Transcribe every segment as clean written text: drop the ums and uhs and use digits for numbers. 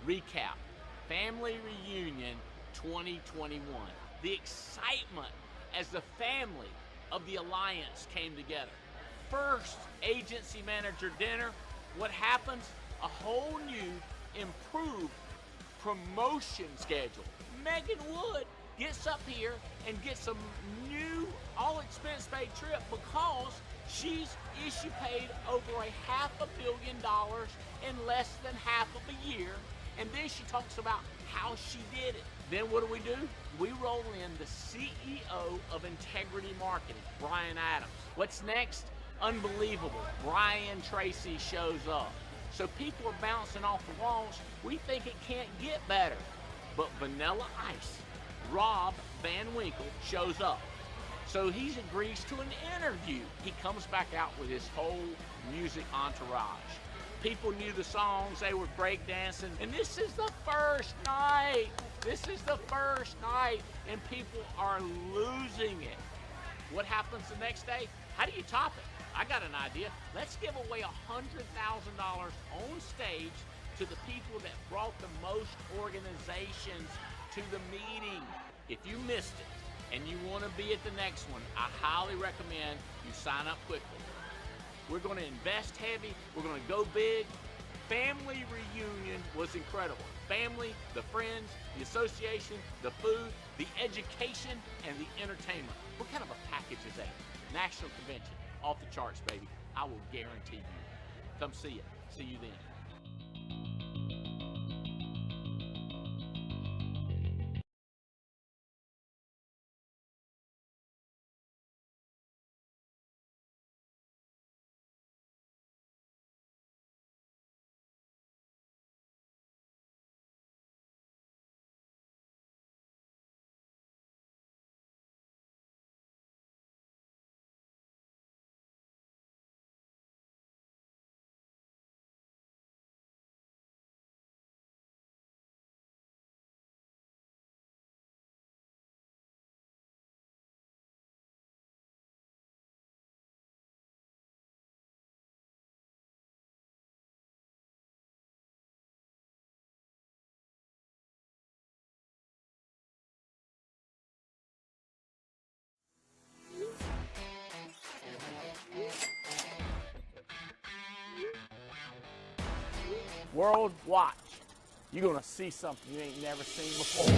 Recap, Family Reunion 2021. The excitement as the family of the Alliance came together. First agency manager dinner, what happens? A whole new, improved promotion schedule. Megan Wood gets up here and gets a new all-expense-paid trip because she's issue paid over $500 million in less than half of a year, and then she talks about how she did it. Then what do? We roll in the CEO of Integrity Marketing, Brian Adams. What's next? Unbelievable. Brian Tracy shows up. So people are bouncing off the walls. We think it can't get better. But Vanilla Ice, Rob Van Winkle, shows up. So he agrees to an interview. He comes back out with his whole music entourage. People knew the songs, they were breakdancing, and this is the first night. This is the first night, and people are losing it. What happens the next day? How do you top it? I got an idea. Let's give away $100,000 on stage to the people that brought the most organizations to the meeting. If you missed it and you want to be at the next one, I highly recommend you sign up quickly. We're going to invest heavy. We're going to go big. Family Reunion was incredible. Family, the friends, the association, the food, the education, and the entertainment. What kind of a package is that? National convention. Off the charts, baby. I will guarantee you. Come see it. See you then. World, watch. You're gonna see something you ain't never seen before.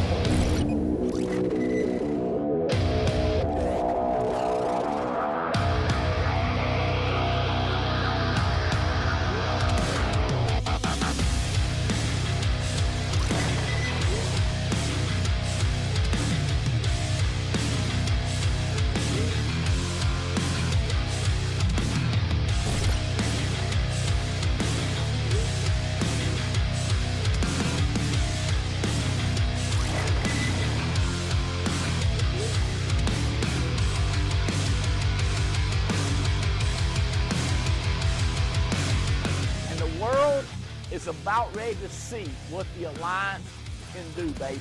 Is about ready to see what the Alliance can do, baby.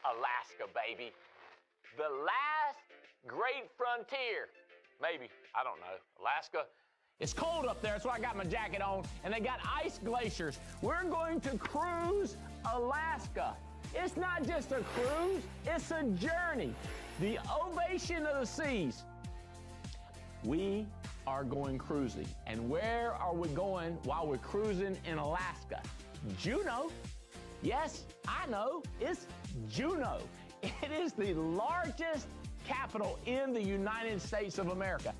Alaska, baby. The last great frontier. Maybe, I don't know, Alaska. It's cold up there, that's why I got my jacket on, and they got ice glaciers. We're going to cruise Alaska. It's not just a cruise, it's a journey. The ovation of the seas. We are going cruising. And where are we going while we're cruising in Alaska? Juneau. Yes, I know, it's Juneau. It is the largest capital in the United States of America.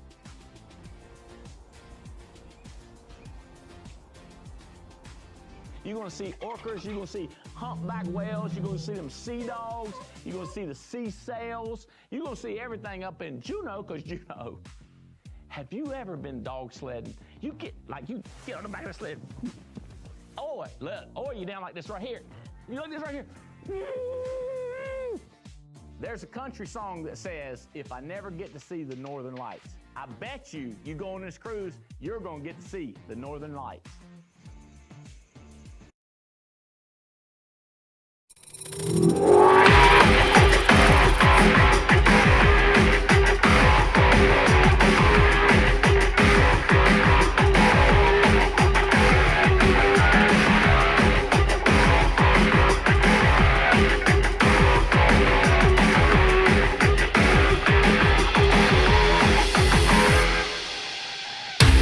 You're gonna see orcas, you're gonna see humpback whales, you're gonna see them sea dogs, you're gonna see the sea sails, you're gonna see everything up in Juneau, because Juneau. Have you ever been dog sledding? You get on the back of the sled. Or you're down like this right here. You like this right here. There's a country song that says, if I never get to see the Northern Lights. I bet you go on this cruise, you're gonna get to see the Northern Lights.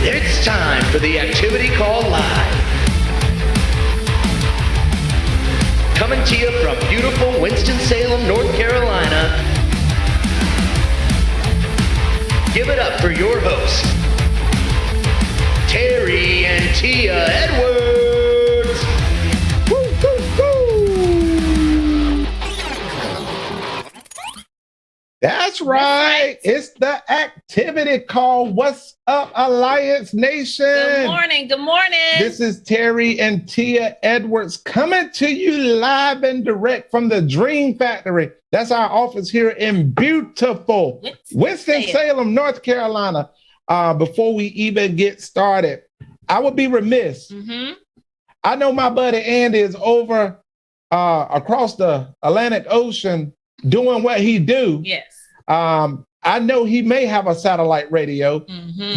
It's time for the Activity Call Live. Coming to you from beautiful Winston-Salem, North Carolina. Give it up for your hosts, Terry and Tia Edwards. Woo, woo, woo. That's right. It's the Activity Call. What's up, Alliance Nation? Good morning. Good morning. This is Terry and Tia Edwards coming to you live and direct from the Dream Factory. That's our office here in beautiful Winston-Salem, North Carolina. Before we even get started, I would be remiss. I know my buddy Andy is over across the Atlantic Ocean doing what he do. Yes. I know he may have a satellite radio,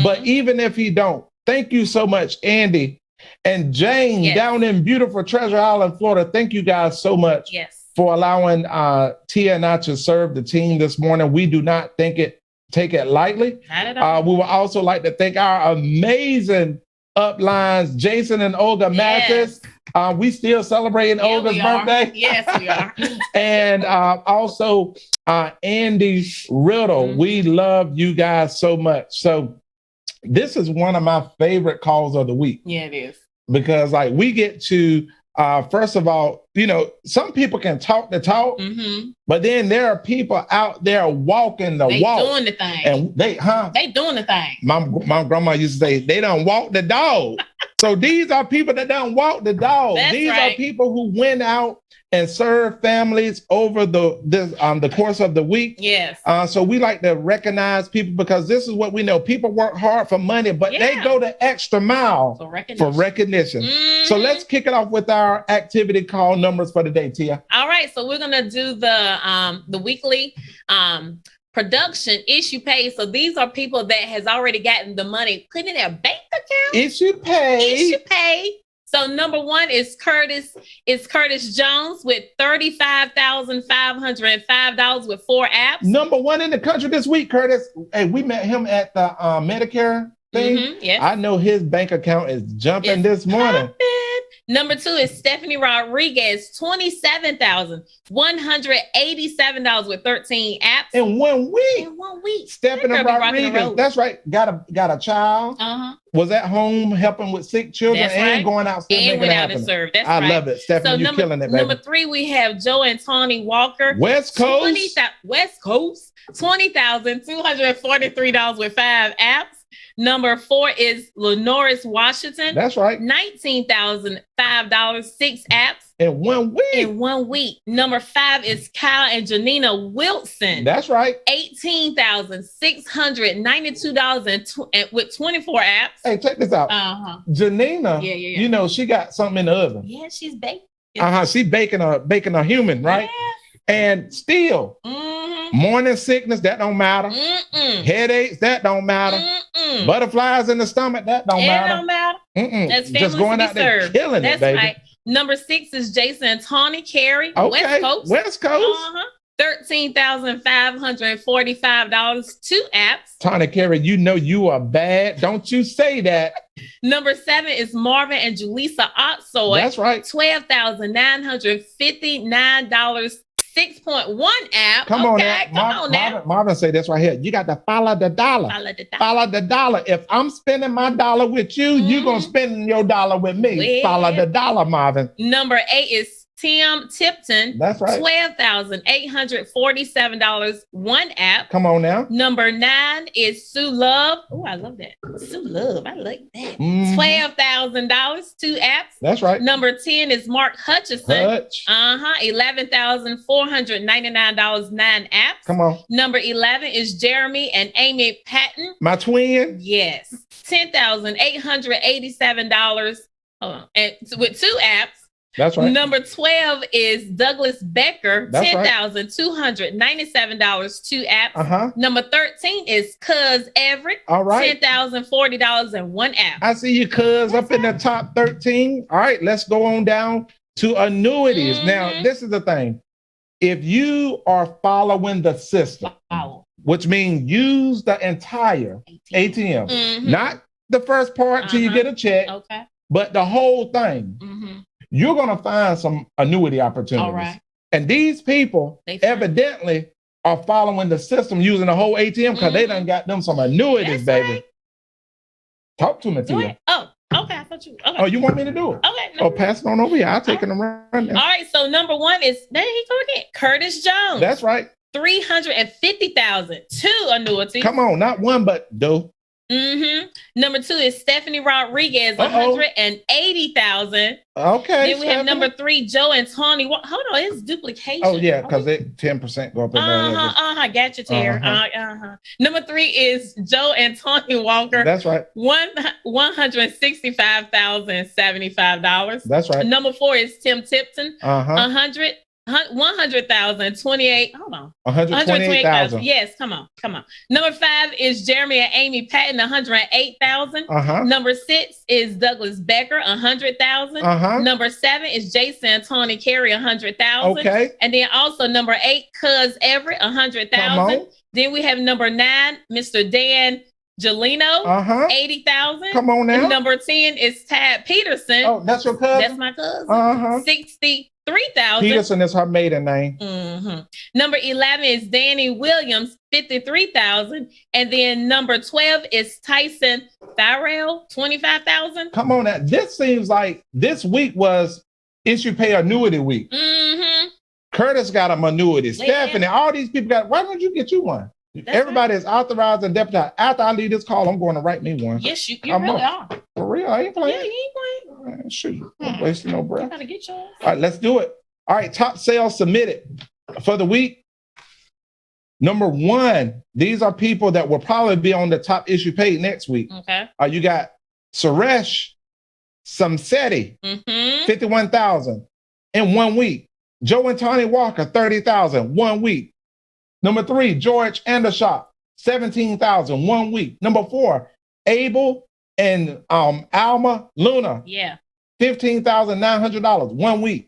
but even if he don't, thank you so much, Andy and Jane down in beautiful Treasure Island, Florida. Thank you guys so much for allowing Tia and I to serve the team this morning. We do not take it lightly. Not at all. We would also like to thank our amazing uplines, Jason and Olga Mathis. We still celebrating Olga's birthday. Yes, we are. And also Andy Riddle. We love you guys so much. So this is one of my favorite calls of the week. Yeah, it is. Because we get to, first of all, some people can talk the talk, but then there are people out there walking the walk. They doing the thing. And they doing the thing. My grandma used to say, they done walk the dog. So these are people that done walk the dog. These are people who went out and served families over the course of the week. Yes. So we like to recognize people because this is what we know. People work hard for money, but they go the extra mile for recognition. So let's kick it off with our activity call numbers for the day, Tia. All right. So we're gonna do the weekly production issue pay. So these are people that has already gotten the money put in their bank account. Issue pay. So number one is Curtis Jones with $35,505 with 4 apps. Number one in the country this week, Curtis. Hey, we met him at the Medicare thing. Yes. I know his bank account is jumping this morning. Poppin'. Number two is Stephanie Rodriguez, $27,187 with 13 apps. In 1 week. Stephanie Rodriguez, that's right. Got a child. Was at home helping with sick children and going out and serve. That's I love it. Stephanie, you're killing it, baby. Number three, we have Joe and Tawny Walker. West Coast. $20,243 with 5 apps. Number four is Lenoris Washington. That's right. $19,005, 6 apps. In 1 week. In 1 week. Number five is Kyle and Janina Wilson. That's right. $18,692 with 24 apps. Hey, check this out. Janina, she got something in the oven. Yeah, she's baking. She's baking a human, right? Yeah. And still, morning sickness, that don't matter. Headaches, that don't matter. Butterflies in the stomach, that don't matter. It don't matter. That's just going out there killing it, baby. Right. Number 6 is Jason and Tawny Carey, Okay. West Coast. $13,545, 2 apps. Tawny Carey, you know you are bad. Don't you say that. Number 7 is Marvin and Julissa Otsoy. That's right. $12,959, 6.1 app. Come on now. Marvin say this right here. You got to follow the dollar. Follow the dollar. If I'm spending my dollar with you, you're going to spend your dollar with me. Follow the dollar, Marvin. Number 8 is Tim Tipton. That's right. $12,847, 1 app. Come on now. Number 9 is Sue Love. Oh, I love that. Sue Love. I like that. $12,000, 2 apps. That's right. Number 10 is Mark Hutchison. $11,499, 9 apps. Come on. Number 11 is Jeremy and Amy Patton. My twin. Yes. $10,887. And with 2 apps. That's right. Number 12 is Douglas Becker, $10,297, 2 apps. Number 13 is Cuz Everett, all right, $10,040 and 1 app. I see you, Cuz, up in the top 13. All right, let's go on down to annuities. Now, this is the thing. If you are following the system, which means use the entire ATM, not the first part till you get a check, but the whole thing. You're going to find some annuity opportunities. All right. And these people evidently are following the system using the whole ATM because they done got them some annuities, baby. Right. Talk to me, Tia. Oh, okay. I thought you. Okay. Oh, you want me to do it? Okay. No. Oh, pass it on over here. I'll take it around. All right. So number 1 is, there he go again, Curtis Jones. That's right. $350,000, 2 annuities. Come on, not one, but do. Number 2 is Stephanie Rodriguez, $180,000. Okay. Then we have number 3, Joe and Tawny. Hold on, it's duplication. Oh yeah, because they 10% go up in there. Got you, Tara. Number 3 is Joe and Tawny Walker. That's right. $165,075. That's right. Number 4 is Tim Tipton. $100,000, 28. Hold on. 128,000. Yes, come on. Number 5 is Jeremy and Amy Patton, $108,000. Number 6 is Douglas Becker, $100,000. Number 7 is Jason and Tawny Carey, $100,000. Okay. And then also number 8, Cuz Everett, $100,000. Then we have number 9, Mr. Dan Gelino, $80,000. Come on now. And number 10 is Tad Peterson. Oh, that's your cousin? That's my cousin. 63,000. Peterson is her maiden name. Number 11 is Danny Williams, 53,000. And then number 12 is Tyson Farrell, 25,000. Come on now. This seems like this week was issue pay annuity week. Curtis got an annuity. Stephanie, all these people got. Why don't you get you one? Everybody is authorized and deputized. After I leave this call, I'm going to write me one. Yes, you really are. For real, I ain't playing. Yeah, you ain't playing. Shoot, I'm wasting no breath. You gotta get yours. All right, let's do it. All right, top sales submitted for the week. Number 1, these are people that will probably be on the top issue paid next week. Okay. You got Suresh Samsetti, 51,000 in 1 week. Joe and Tawny Walker, 30,000, 1 week. Number 3, George Andershot, 17,000, 1 week. Number 4, Abel and Alma Luna, $15,900, 1 week.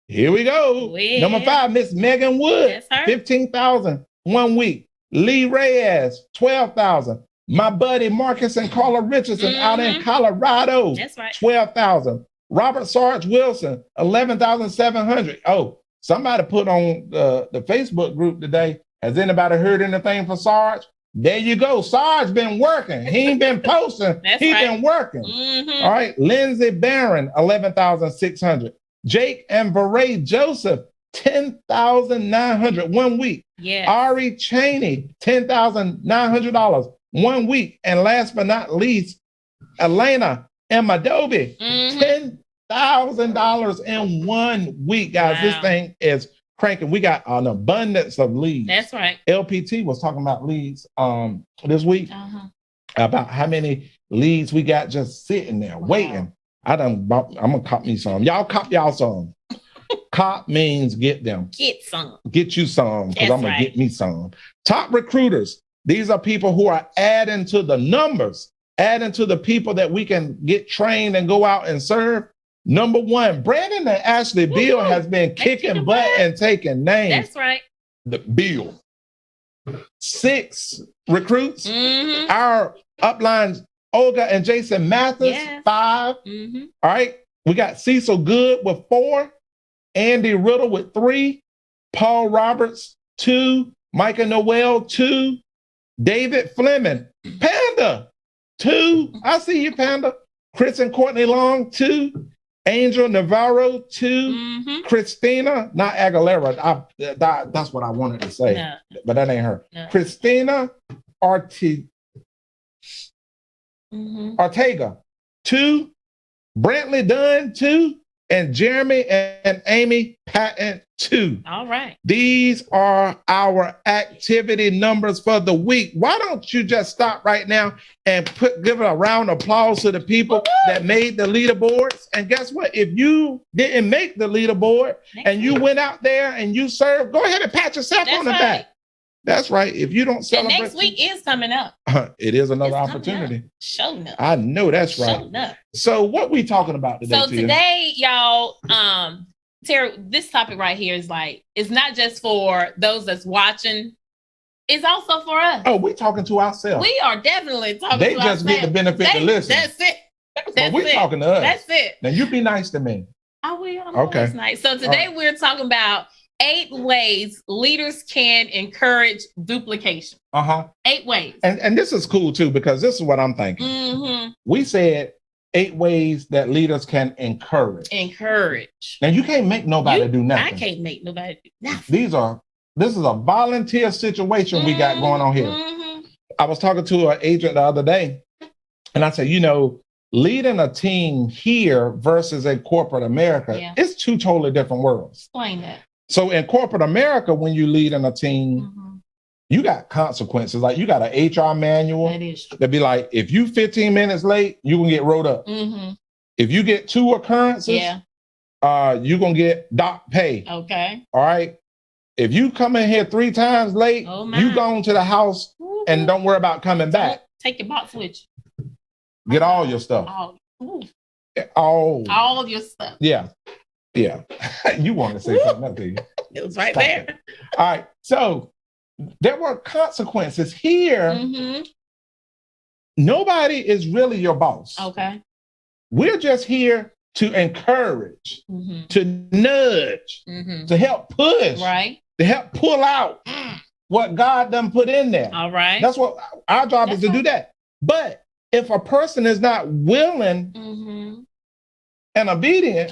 Here we go. Number 5, Miss Megan Wood, 15,000, 1 week. Lee Reyes, 12,000. My buddy Marcus and Carla Richardson out in Colorado, 12,000. Robert Sarge Wilson, 11,700. Oh, somebody put on the Facebook group today, has anybody heard anything from Sarge? There you go. Sarge been working. He ain't been posting. He been working. All right. Lindsey Barron, 11,600. Jake and Varay Joseph, 10,900, 1 week. Ari Cheney, $10,900, 1 week. And last but not least, Elena Madobe, $10,000 in 1 week, guys. This thing is cranking. We got an abundance of leads. That's right. LPT was talking about leads this week, about how many leads we got just sitting there waiting. I'm gonna cop me some. Y'all cop y'all some. Cop means get them. Get some. Get you some, because I'm going to get me some. Top recruiters. These are people who are adding to the numbers, adding to the people that we can get trained and go out and serve. Number one, Brandon and Ashley Bill has been kicking butt and taking names. That's right. The Bill. 6 recruits. Our uplines, Olga and Jason Mathis, 5. All right. We got Cecil Good with 4. Andy Riddle with 3. Paul Roberts, 2. Micah Noel, 2. David Fleming, Panda, 2. I see you, Panda. Chris and Courtney Long, 2. Angel Navarro, 2. Christina, not Aguilera. That's what I wanted to say, but that ain't her. Christina Ortega, 2. Brantley Dunn, 2. And Jeremy and Amy Patton, 2. All right. These are our activity numbers for the week. Why don't you just stop right now and give a round of applause to the people that made the leaderboards? And guess what? If you didn't make the leaderboard and you went out there and you served, go ahead and pat yourself on the back. That's right. If you don't celebrate, and next week is coming up. It is another opportunity. Show up. I know that's right. Show up. So what we talking about today? So today, y'all, Terry, this topic right here is like, it's not just for those that's watching. It's also for us. Oh, we're talking to ourselves. We are definitely talking to ourselves. They just get the benefit to listen. That's it. But we're talking to us. That's it. Now you be nice to me. I will. I'm okay. Nice. So today we're talking about 8 ways leaders can encourage duplication. 8 ways. And this is cool too, because this is what I'm thinking. We said 8 ways that leaders can encourage. Now you can't make nobody do nothing. I can't make nobody do nothing. This is a volunteer situation we got going on here. I was talking to an agent the other day, and I said, leading a team here versus in corporate America, it's 2 totally different worlds. Explain that. So in corporate America, when you lead in a team, you got consequences. Like you got an HR manual. That is true. That'd be like, if you 15 minutes late, you can get rolled up. If you get 2 occurrences, you're going to get dock pay. Okay. All right. If you come in here 3 times late, you go into the house and don't worry about coming back. Take your box with you. Get all your stuff. All your stuff. Yeah. You want to say something else, do you? It was right there. All right. So there were consequences here. Nobody is really your boss. Okay. We're just here to encourage, to nudge, to help push, to help pull out what God done put in there. All right. That's what our job is to do that. But if a person is not willing and obedient,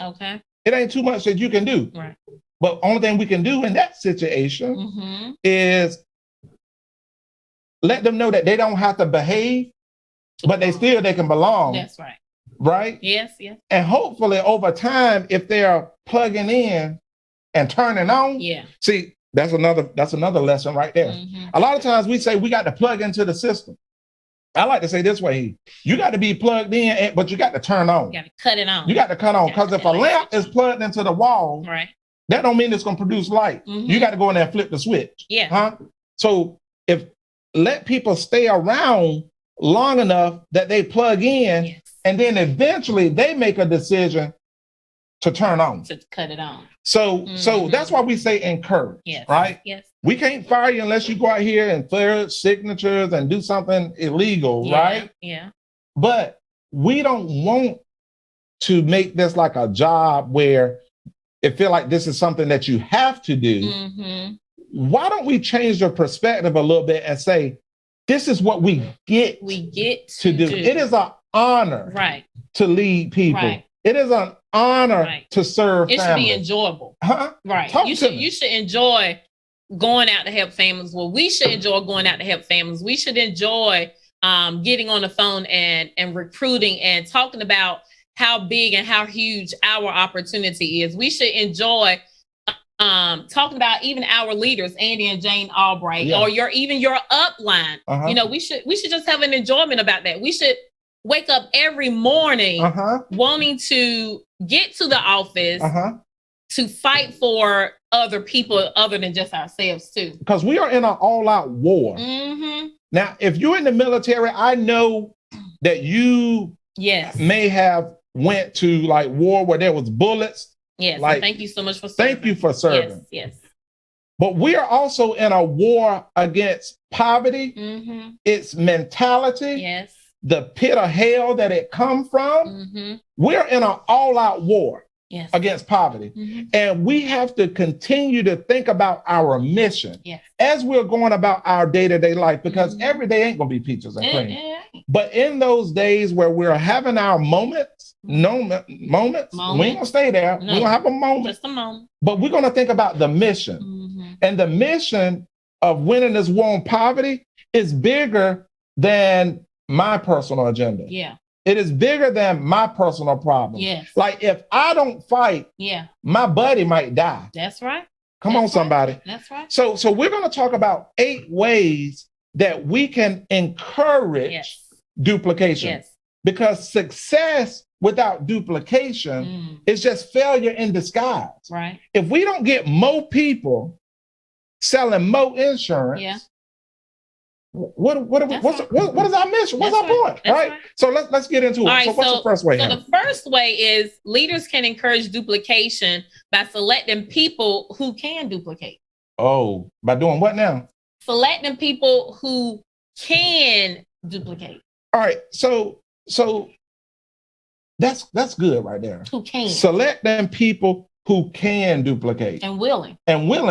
it ain't too much that you can do. Right. But only thing we can do in that situation is let them know that they don't have to behave, but they can belong. That's right. Right? Yes. And hopefully over time, if they're plugging in and turning on, see, that's another lesson right there. A lot of times we say we got to plug into the system. I like to say this way, you got to be plugged in, but you got to turn on. You got to cut it on. You got to cut on, because if a lamp is plugged into the wall, that don't mean it's going to produce light. You got to go in there and flip the switch. So let people stay around long enough that they plug in, and then eventually they make a decision to turn on. To cut it on. So that's why we say encourage, right? Yes. We can't fire you unless you go out here and clear signatures and do something illegal, right? Yeah. But we don't want to make this like a job where it feel like this is something that you have to do. Why don't we change the perspective a little bit and say, this is what we get to do. It is an honor to lead people. It is an honor to serve families. It should be enjoyable. Right. You should enjoy going out to help families. Well, we should enjoy going out to help families. We should enjoy getting on the phone and recruiting and talking about how big and how huge our opportunity is. We should enjoy talking about even our leaders, Andy and Jane Albright, or your upline. We should just have an enjoyment about that. We should wake up every morning wanting to get to the office to fight for other people other than just ourselves too. Because we are in an all-out war. Mm-hmm. Now, if you're in the military, I know that you may have went to like war where there was bullets. Yes. Like, thank you so much for serving. Thank you for serving. Yes. But we are also in a war against poverty, its mentality, the pit of hell that it comes from. We're in an all-out war against poverty. And we have to continue to think about our mission as we're going about our day-to-day life, because every day ain't going to be peaches and cream. But in those days where we're having our moments, we ain't going to stay there. We're going to have a moment. Just a moment. But we're going to think about the mission. And the mission of winning this war on poverty is bigger than my personal agenda. Yeah. It is bigger than my personal problem. Yes. Like if I don't fight, my buddy might die. That's right. Come on, somebody. That's right. So we're going to talk about 8 ways that we can encourage duplication. Yes. Because success without duplication is just failure in disguise. Right. If we don't get more people selling more insurance, what is our mission? What's our point? Right? So let's get into it. Right, so what's the first way? So the first way is leaders can encourage duplication by selecting people who can duplicate. Oh, by doing what now? Selecting people who can duplicate. All right. So that's good right there. Who can. Select them people who can duplicate. And willing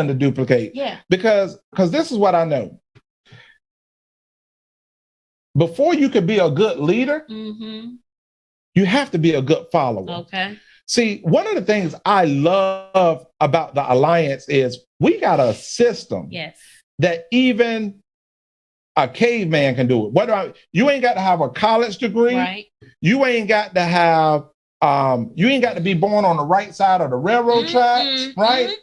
to duplicate. Yeah. Because this is what I know. Before you could be a good leader, you have to be a good follower. Okay. See, one of the things I love about the Alliance is we got a system that even a caveman can do it. You ain't got to have a college degree. Right. You ain't got to have, you ain't got to be born on the right side of the railroad tracks, right?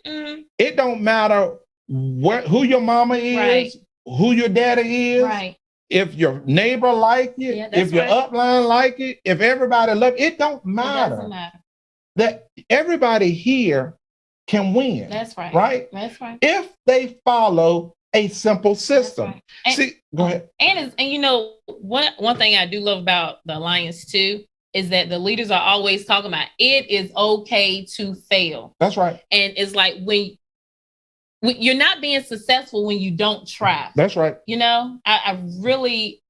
It don't matter who your mama is, who your daddy is. Right. If your neighbor like it, if your upline like it, if everybody love it, it don't matter. It doesn't matter. That everybody here can win. That's right. Right? That's right. If they follow a simple system. Right. See, go ahead. And you know, one thing I do love about the Alliance too is that the leaders are always talking about it is okay to fail. That's right. And it's like when you're not being successful when you don't try. That's right. You know, I really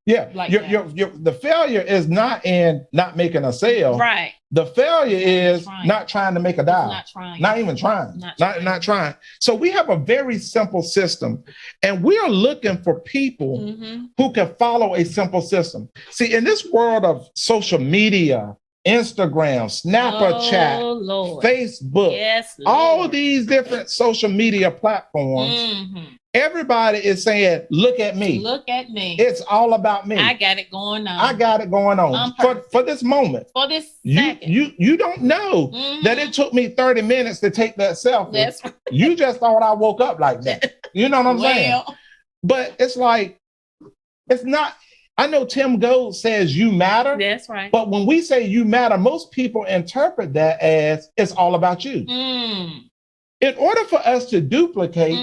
like the failure is not in not making a sale. Right. The failure is not trying to make a dime. Not trying. Not even trying. Not trying. So we have a very simple system, and we are looking for people who can follow a simple system. See, in this world of social media, Instagram, Snapchat, Facebook, all these different social media platforms, everybody is saying, look at me. Look at me. It's all about me. I got it going on. I got it going on. For this moment. For this second. You don't know that it took me 30 minutes to take that selfie. That's right. You just thought I woke up like that. You know what I'm saying? But it's like, it's not. I know Tim Gold says you matter. That's right. But when we say you matter, most people interpret that as it's all about you. In order for us to duplicate,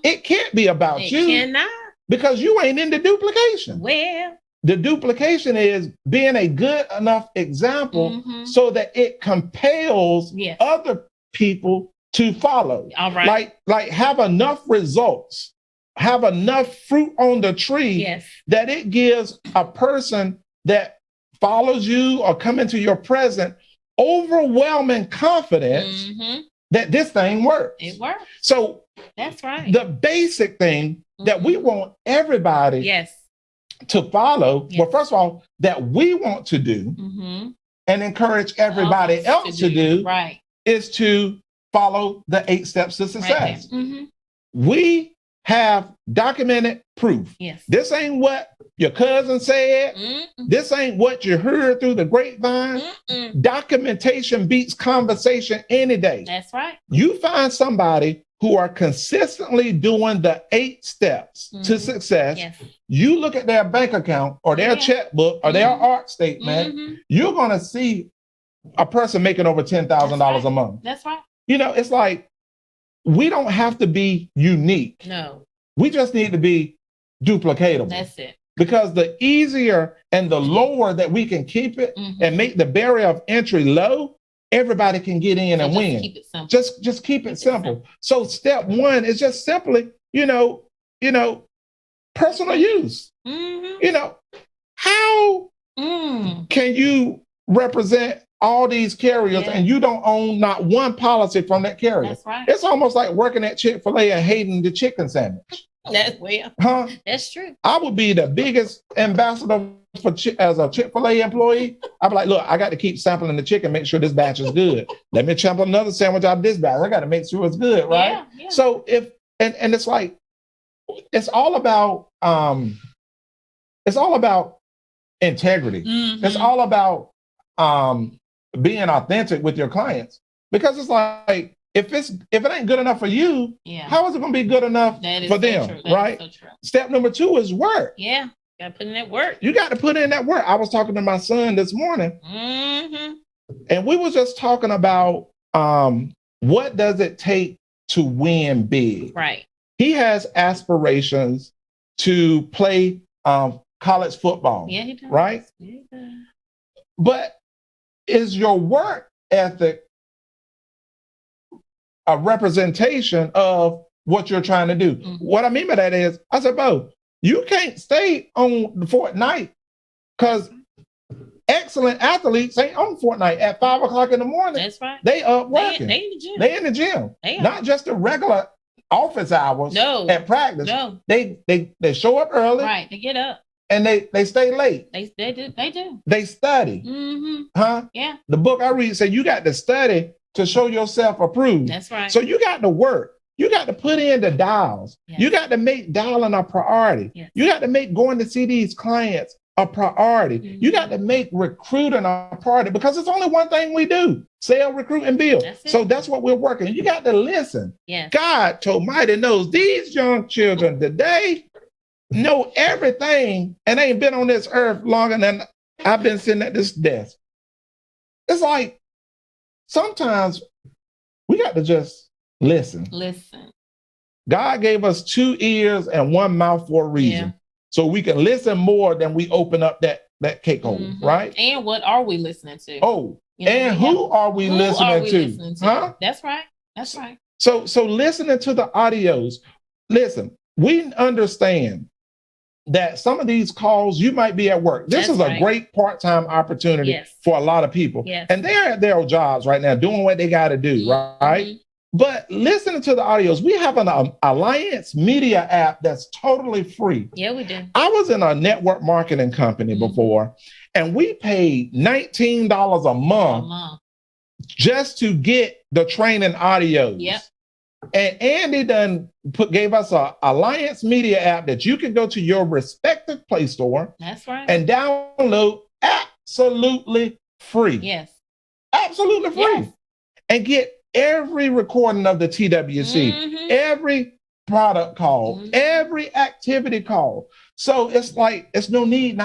it can't be about you. It cannot. Because you ain't into duplication. Well, the duplication is being a good enough example so that it compels other people to follow. All right. Like have enough results, have enough fruit on the tree that it gives a person that follows you or come into your presence overwhelming confidence that this thing works. It works. So that's right. The basic thing that we want everybody to follow, well, first of all, that we want to do and encourage everybody else to do is to follow the 8 steps to success. We have documented proof. This ain't what your cousin said. This ain't what you heard through the grapevine. Documentation beats conversation any day. That's right. You find somebody who are consistently doing the 8 steps to success. You look at their bank account or their checkbook or their art statement, you're going to see a person making over $10,000 a month. That's right. You know, it's like, we don't have to be unique. No. We just need to be duplicatable. That's it. Because the easier and the lower that we can keep it and make the barrier of entry low, everybody can get in and win. Keep it simple. Just keep it simple. So step one is just simply, personal use. You know, how can you represent all these carriers and you don't own not one policy from that carrier? That's right. It's almost like working at Chick-fil-A and hating the chicken sandwich. That's true. I would be the biggest ambassador as a Chick-fil-A employee. I'd be like, look, I got to keep sampling the chicken, make sure this batch is good. Let me sample another sandwich out of this batch. I got to make sure it's good, right? Yeah. So and it's like, it's all about integrity. It's all about being authentic with your clients, because it's like, if it ain't good enough for you, how is it going to be good enough for them, right? So true. Step number 2 is work. Yeah, got to put in that work. You got to put in that work. I was talking to my son this morning, and we was just talking about what does it take to win big. Right. He has aspirations to play college football. Yeah, he does. Right? Yeah, he does. But is your work ethic a representation of what you're trying to do? What I mean by that is, I said, Bo, you can't stay on the Fortnite, because excellent athletes ain't on Fortnite at 5 o'clock in the morning. That's right. They up working. They in the gym. They in the gym. Not just the regular office hours at practice. No. They show up early. Right. They get up. And they stay late. They do. They study. Yeah. The book I read said you got to study to show yourself approved. That's right. So you got to work. You got to put in the dials. Yes. You got to make dialing a priority. Yes. You got to make going to see these clients a priority. You got to make recruiting a priority, because it's only one thing we do: sell, recruit, and build. That's what we're working. You got to listen. Yes. God Almighty knows these young children today know everything and ain't been on this earth longer than I've been sitting at this desk. It's like, sometimes we got to just listen. God gave us 2 ears and 1 mouth for a reason. So we can listen more than we open up that cake hole, right? And what are we listening to? Oh, and who are we listening to? Huh? That's right. That's right. So listening to the audios, listen, we understand that some of these calls, you might be at work. This is a great part-time opportunity for a lot of people. And they're at their jobs right now doing what they got to do, right? But listening to the audios, we have an Alliance Media app that's totally free. Yeah, we do. I was in a network marketing company before, and we paid $19 a month just to get the training audios. Yep. And Andy gave us a Alliance Media app that you can go to your respective Play Store. That's right. And download absolutely free. Yes. Absolutely free. Yes. And get every recording of the TWC, every product call, every activity call. So it's like, it's no need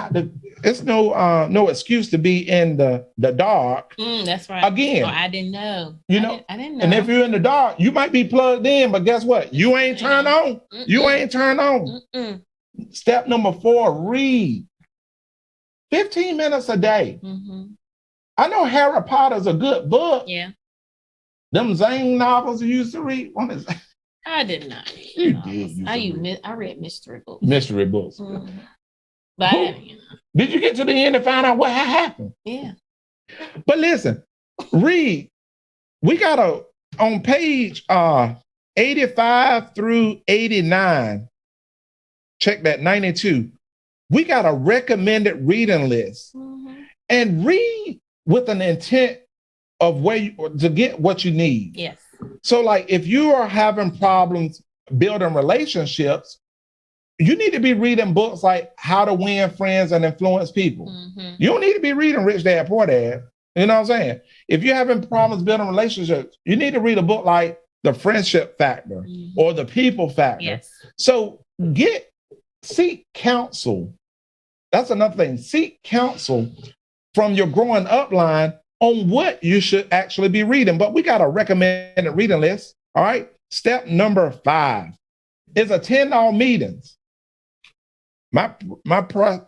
it's no excuse to be in the dark. That's right. Again. I didn't know. I didn't know. And if you're in the dark, you might be plugged in, but guess what? You ain't turned on. You ain't turned on. Step number 4, read. 15 minutes a day. I know Harry Potter's a good book. Yeah. Them Zane novels you used to read. What is that? I did not read. You did. I read mystery books. Mystery books. But did you get to the end and find out what happened? Yeah. But listen, read. We got on page 85 through 89. Check that, 92. We got a recommended reading list. And read with an intent of to get what you need. Yes. So like, if you are having problems building relationships, you need to be reading books like How to Win Friends and Influence People. You don't need to be reading Rich Dad, Poor Dad. You know what I'm saying? If you're having problems building relationships, you need to read a book like The Friendship Factor or The People Factor. Yes. So seek counsel. That's another thing. Seek counsel from your growing up line on what you should actually be reading. But we got a recommended reading list. All right. Step number 5 is attend all meetings. My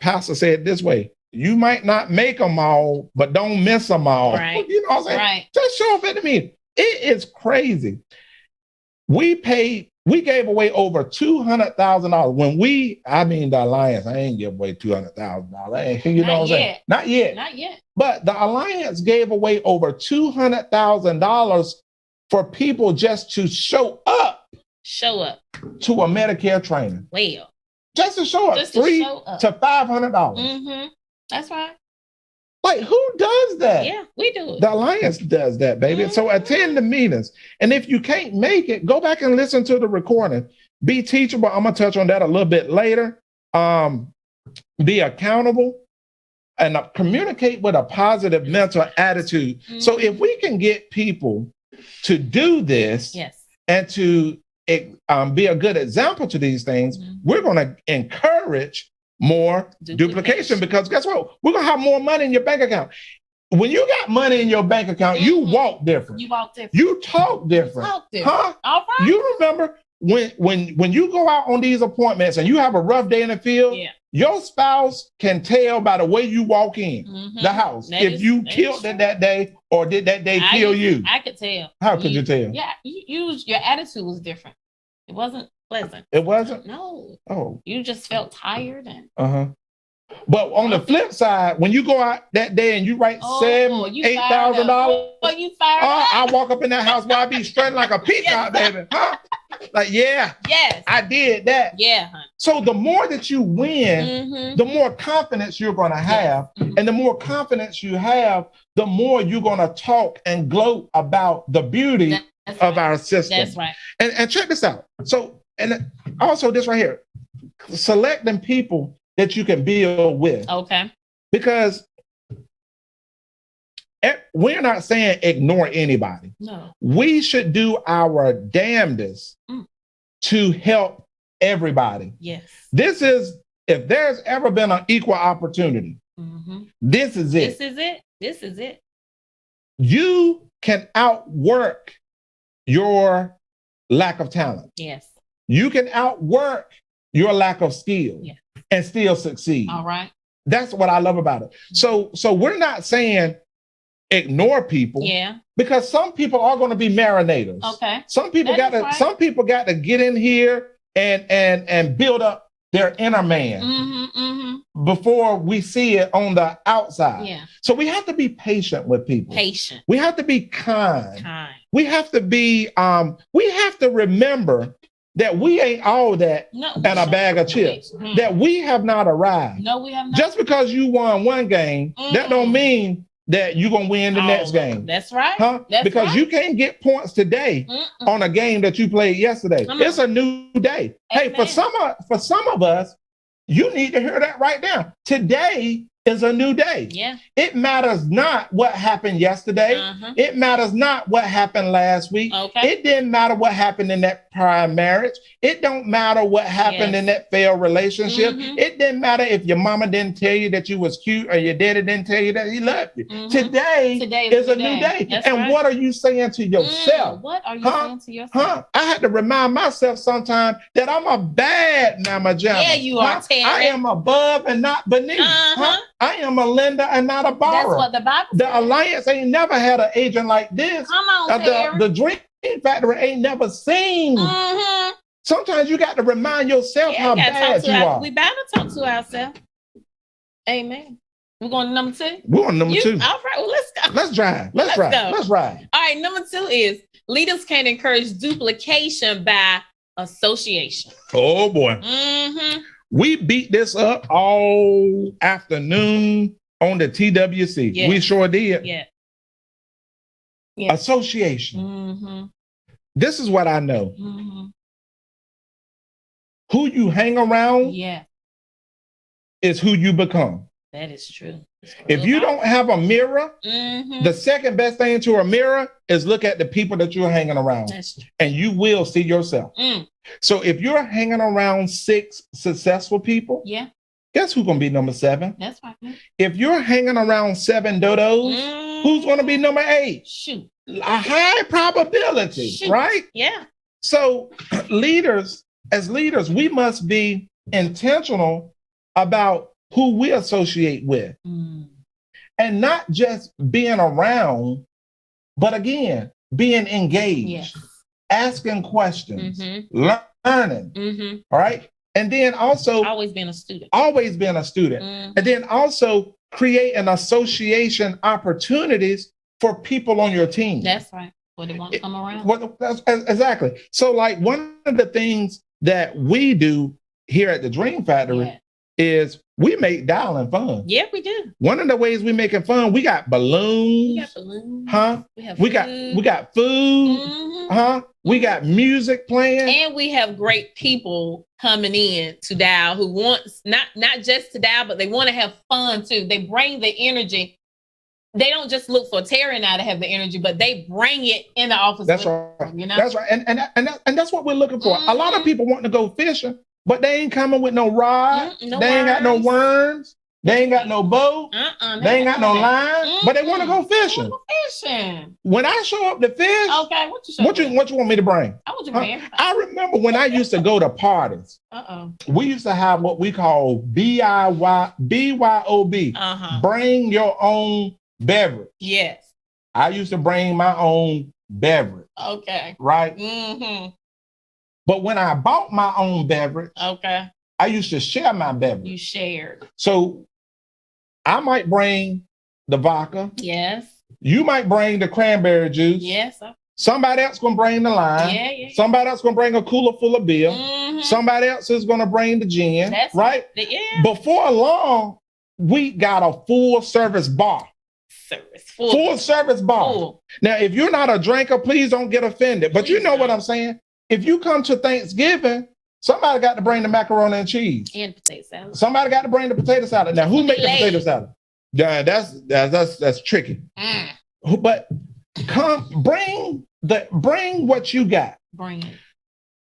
pastor said it this way: you might not make them all, but don't miss them all. Right. You know what I'm saying? Right. Just show up at the meeting. It is crazy. We gave away over $200,000. When the Alliance, I ain't give away $200,000. You know what I'm saying? Not yet. Not yet. But the Alliance gave away over $200,000 for people just to show up. Show up. To a Medicare training. Well. Just to show up. Just to $300 to $500. Mm-hmm. That's right. Like, who does that? Yeah, we do it. The Alliance does that, baby. So attend the meetings. And if you can't make it, go back and listen to the recording. Be teachable. I'm going to touch on that a little bit later. Be accountable and communicate with a positive mental attitude. Mm-hmm. So if we can get people to do this and to be a good example to these things, we're going to encourage more duplication, because guess what? We're going to have more money in your bank account. When you got money in your bank account, you walk different. You walk different. You talk different. Huh? All right. You remember when you go out on these appointments and you have a rough day in the field, your spouse can tell by the way you walk in the house if you killed it that day or did that day kill you. I could tell. How could you tell? Yeah, your attitude was different. It wasn't pleasant. It wasn't? No. Oh. You just felt tired and But on the flip side, when you go out that day and you write $8,000, you fired up. I walk up in that house where I be strutting like a peacock, baby. Huh? Like, yes, I did that. Yeah, honey. So the more that you win, the more confidence you're going to have. And the more confidence you have, the more you're going to talk and gloat about the beauty of our system. That's right. And check this out. So, and also this right here, selecting people that you can build with. Okay. Because we're not saying ignore anybody. No. We should do our damnedest to help everybody. Yes. This is, if there's ever been an equal opportunity, this is it. This is it. This is it. You can outwork your lack of talent. Yes. You can outwork your lack of skill and still succeed. All right. That's what I love about it. So we're not saying ignore people. Yeah. Because some people are going to be marinators. Okay. Some people got to get in here and build up their inner man before we see it on the outside. Yeah. So we have to be patient with people. Patient. We have to be kind. We have to be, we have to remember that we ain't all that and a bag of chips, that we have not arrived. No, we have not. Just because you won one game, that don't mean that you're going to win the next game. That's right. Huh? That's because right. you can't get points today on a game that you played yesterday. It's a new day. Amen. Hey, for some of us, you need to hear that right now. Today is a new day. Yeah. It matters not what happened yesterday. It matters not what happened last week. Okay. It didn't matter what happened in that prior marriage. It don't matter what happened in that failed relationship. It didn't matter if your mama didn't tell you that you was cute or your daddy didn't tell you that he loved you. Today is a new day. And what are you saying to yourself? What are you saying to yourself? I had to remind myself sometimes that I'm a bad mama jamma. Yeah, you are, Terry. I am above and not beneath. I am a lender and not a borrower. That's what the Bible says. The Alliance ain't never had an agent like this. Come on, Terry. The Dream Factory ain't never seen. Sometimes you got to remind yourself how bad you are. We better talk to ourselves. Amen. We're going to number 2? We're on number 2. All right, well, let's go. Let's drive. Let's ride. Go. Let's ride. All right, number 2 is leaders can encourage duplication by association. Oh, boy. We beat this up all afternoon on the TWC. Yeah. We sure did. Yeah. Association. This is what I know. Who you hang around is who you become. That is true. If you don't have a mirror, the second best thing to a mirror is look at the people that you're hanging around. That's true. And you will see yourself. So if you're hanging around 6 successful people, guess who's going to be number 7? That's right. If you're hanging around 7 dodos, Who's going to be number 8? Shoot. A high probability, right? Yeah. So as leaders, we must be intentional about who we associate with. And not just being around, but again, being engaged, asking questions, learning, all right? And then also always being a student. And then also creating association opportunities for people on your team. That's right. What they want to come around. Exactly. So like one of the things that we do here at the Dream Factory is we make dialing fun. Yeah, we do. One of the ways we make it fun, we got balloons. Huh? We got food. Huh? We got music playing. And we have great people coming in to dial who wants not just to dial, but they want to have fun too. They bring the energy. They don't just look for Terry and I to have the energy, but they bring it in the office. That's right. Them, you know? That's right. And that's what we're looking for. A lot of people want to go fishing, but they ain't coming with no rod. They ain't got no worms. They ain't got no boat. They ain't got no line, but they want to go fishing. When I show up to fish, okay, what you want me to bring? I want you to bring. I remember when I used to go to parties. We used to have what we call BYOB. Bring your own beverage. Yes. I used to bring my own beverage. Okay. Right? But when I bought my own beverage, I used to share my beverage. You shared. So I might bring the vodka. Yes. You might bring the cranberry juice. Yes. Somebody else gonna bring the lime. Yeah. Somebody else gonna bring a cooler full of beer. Somebody else is gonna bring the gin. That's right? Yeah. Before long, we got a full service bar. Full service bar. Full. Now, if you're not a drinker, please don't get offended. But you know what I'm saying? If you come to Thanksgiving, somebody got to bring the macaroni and cheese. And potato salad. Somebody got to bring the potato salad. Now, who make the potato salad? Yeah, that's tricky. But bring what you got. Bring it.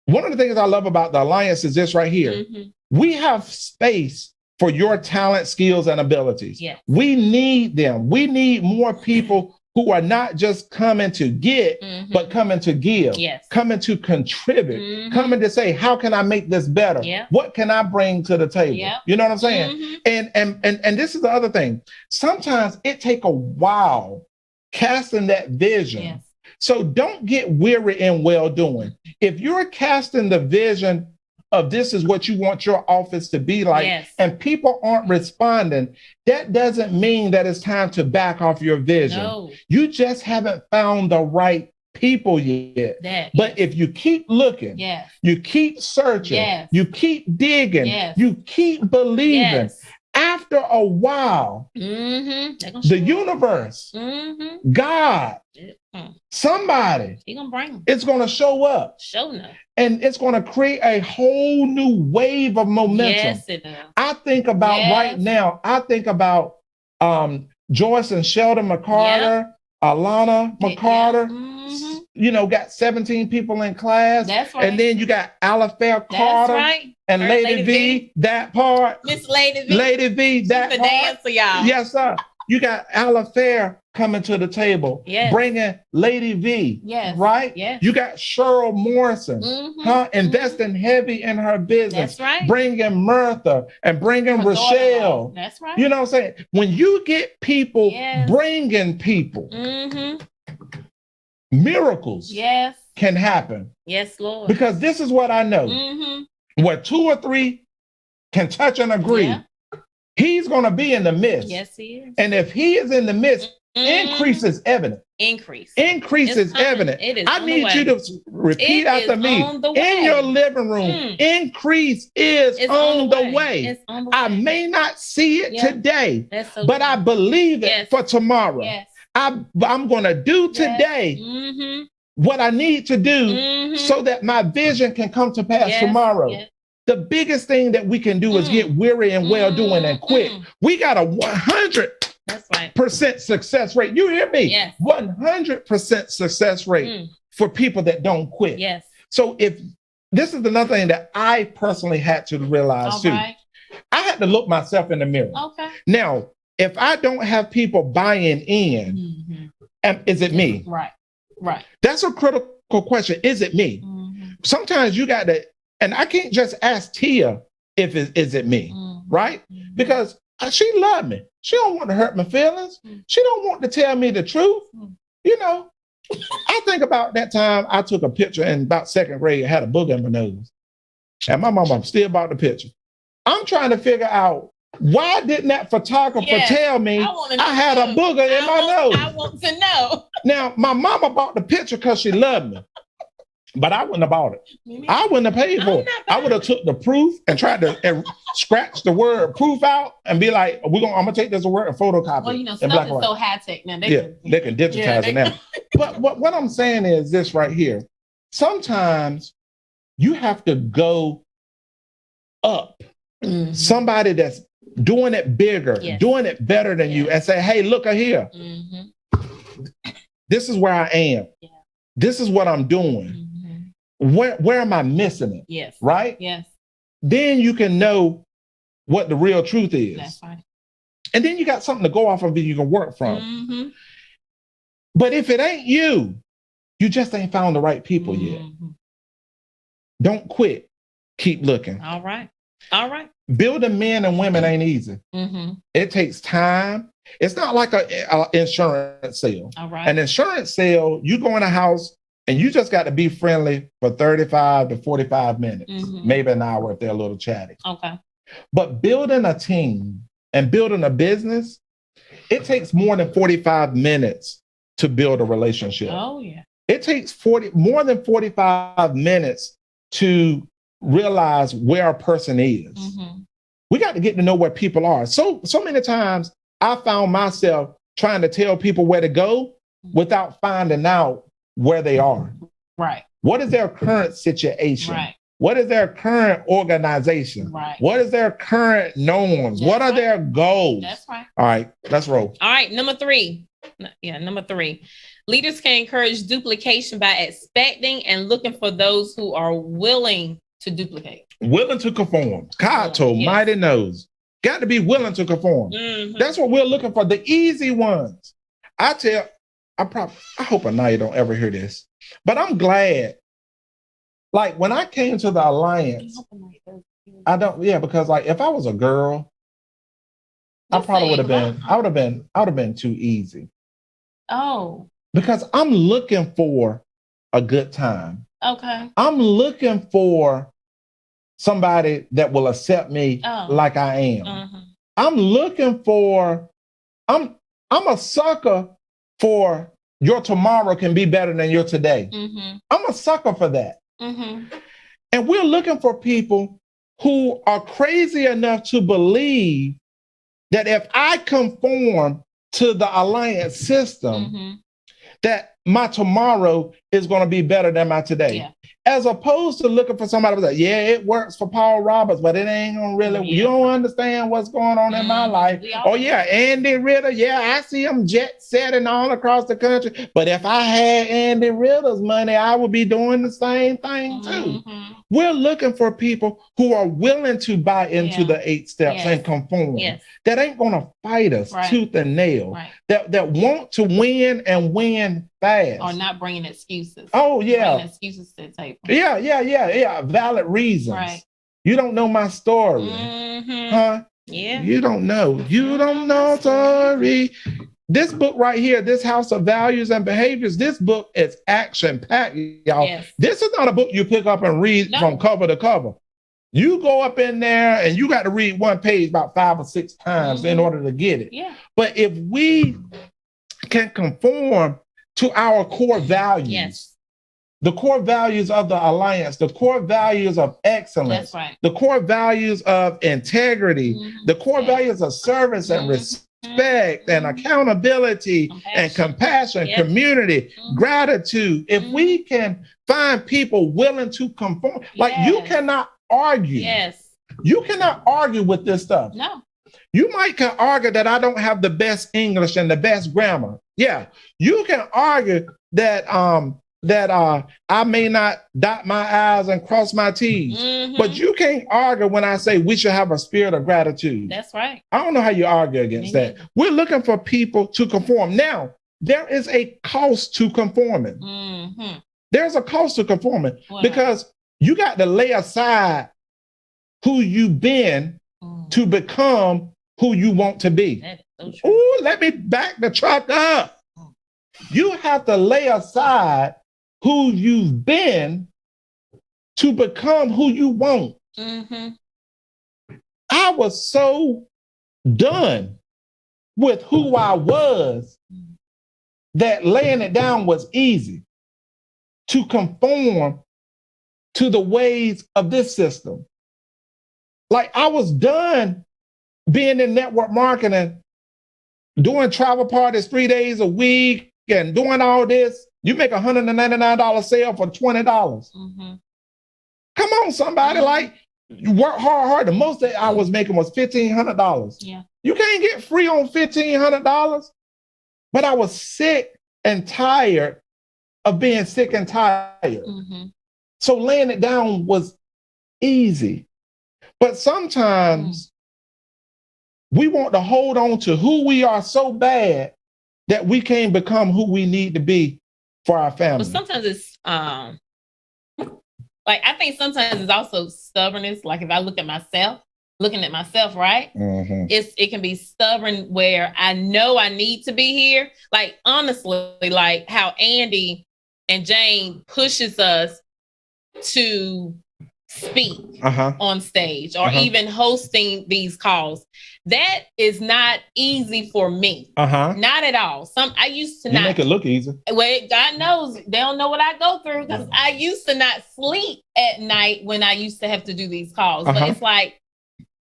One of the things I love about the Alliance is this right here. We have space for your talent, skills, and abilities. Yes. We need them. We need more people who are not just coming to get, but coming to give, coming to contribute, coming to say, how can I make this better? What can I bring to the table? You know what I'm saying? And this is the other thing. Sometimes it takes a while casting that vision. So don't get weary in well doing. If you're casting the vision of this is what you want your office to be like, and people aren't responding, that doesn't mean that it's time to back off your vision. No. You just haven't found the right people yet. But if you keep looking, you keep searching, you keep digging, you keep believing, after a while, the universe, God, somebody, it's going to show up. And it's going to create a whole new wave of momentum. Yes, it does. I think about right now, Joyce and Sheldon McCarter, Alana McCarter, you know, got 17 people in class. That's right. And then you got Alafair Carter and Lady V, that part. Miss Lady V. Lady V, that part. Dancer, y'all. Yes, sir. You got Alafair coming to the table, bringing Lady V, right? You got Cheryl Morrison, investing heavy in her business, bringing Mirtha and bringing Rochelle. That's right. You know what I'm saying? When you get people bringing people, miracles can happen. Yes, Lord. Because this is what I know. Where 2 or 3 can touch and agree, he's going to be in the midst. Yes, he is. And if he is in the midst, increase is evident. Increase is evident. I need you to repeat after me. In your living room, increase is on the way. I may not see it today, but I believe it for tomorrow. I'm going to do today what I need to do so that my vision can come to pass tomorrow. The biggest thing that we can do is get weary and well-doing and quit. We got a 100% success rate. You hear me? 100% success rate for people that don't quit. So if this is another thing that I personally had to realize too. I had to look myself in the mirror. Now, if I don't have people buying in, is it me? Right. That's a critical question. Is it me? Sometimes you got to, and I can't just ask Tia if is it me, right? Because she loved me. She don't want to hurt my feelings. She don't want to tell me the truth. You know, I think about that time I took a picture in about second grade, had a booger in my nose. And my mama still bought the picture. I'm trying to figure out, why didn't that photographer tell me I had a booger in my nose? I want to know. Now, my mama bought the picture because she loved me. But I wouldn't have bought it. I wouldn't have paid for it. I would have took the proof and tried to scratch the word proof out and be like, I'm gonna take this word and photocopy. Well, you know, stuff is so high tech now. They can digitize it now. But what I'm saying is this right here. Sometimes you have to go up. Somebody that's doing it bigger, doing it better than you, and say, hey, look here. This is where I am. This is what I'm doing. Where am I missing it? Yes. Right? Yes. Then you can know what the real truth is. That's right. And then you got something to go off of that you can work from. But if it ain't you, you just ain't found the right people yet. Don't quit. Keep looking. All right. Building men and women ain't easy. It takes time. It's not like an insurance sale. All right. An insurance sale, you go in a house and you just got to be friendly for 35 to 45 minutes, maybe an hour if they're a little chatty. Okay. But building a team and building a business, it takes more than 45 minutes to build a relationship. Oh, yeah. It takes more than 45 minutes to realize where a person is. We got to get to know where people are. So many times I found myself trying to tell people where to go without finding out where they are. Right. What is their current situation? Right. What is their current organization? Right. What is their current norms? What are their goals? That's right. All right, let's roll. All right, number three. Leaders can encourage duplication by expecting and looking for those who are willing to duplicate. Willing to conform. God told mighty knows. Got to be willing to conform. That's what we're looking for. The easy ones. I hope Anaya don't ever hear this, but I'm glad. Like when I came to the Alliance, because like if I was a girl, I would have been too easy. Oh. Because I'm looking for a good time. Okay. I'm looking for somebody that will accept me like I am. I'm looking for, I'm a sucker for your tomorrow can be better than your today. I'm a sucker for that. And we're looking for people who are crazy enough to believe that if I conform to the Alliance system, that my tomorrow is going to be better than my today. Yeah. As opposed to looking for somebody who's like, yeah, it works for Paul Roberts, but it ain't gonna really, you don't understand what's going on in my life. Oh yeah, Andy Ritter, I see him jet setting all across the country. But if I had Andy Ritter's money, I would be doing the same thing too. We're looking for people who are willing to buy into the 8 steps and conform. That ain't gonna fight us tooth and nail. That want to win and win fast. Or not bringing excuses. Oh yeah. Bringing excuses to the table. Yeah. Valid reasons. Right. You don't know my story. Huh? Yeah. You don't know. You don't know story. This book right here, this House of Values and Behaviors, this book is action-packed, y'all. Yes. This is not a book you pick up and read from cover to cover. You go up in there and you got to read one page about 5 or 6 times in order to get it. Yeah. But if we can conform to our core values, the core values of the Alliance, the core values of excellence, the core values of integrity, the core values of service and respect and accountability and compassion, community, gratitude. If we can find people willing to conform, like you cannot argue. You cannot argue with this stuff. No. You can argue that I don't have the best English and the best grammar. Yeah. You can argue that that I may not dot my I's and cross my T's, but you can't argue when I say we should have a spirit of gratitude. That's right. I don't know how you argue against that. We're looking for people to conform. Now, there is a cost to conforming. There's a cost to conforming because you got to lay aside who you've been to become who you want to be. Oh, let me back the truck up. You have to lay aside who you've been to become who you want. I was so done with who I was that laying it down was easy to conform to the ways of this system. Like I was done being in network marketing, doing travel parties 3 days a week and doing all this. You make $199 sale for $20. Come on, somebody, like you work hard. The most that I was making was $1,500. Yeah. You can't get free on $1,500. But I was sick and tired of being sick and tired. So laying it down was easy. But sometimes we want to hold on to who we are so bad that we can't become who we need to be for our family. But sometimes it's like I think sometimes it's also stubbornness. Like if I look at myself, looking at myself, right? It can be stubborn where I know I need to be here. Like honestly, like how Andy and Jane pushes us to speak on stage or even hosting these calls. That is not easy for me. Not at all. I used to you make it look easy. Well, God knows they don't know what I go through because I used to not sleep at night when I used to have to do these calls. But it's like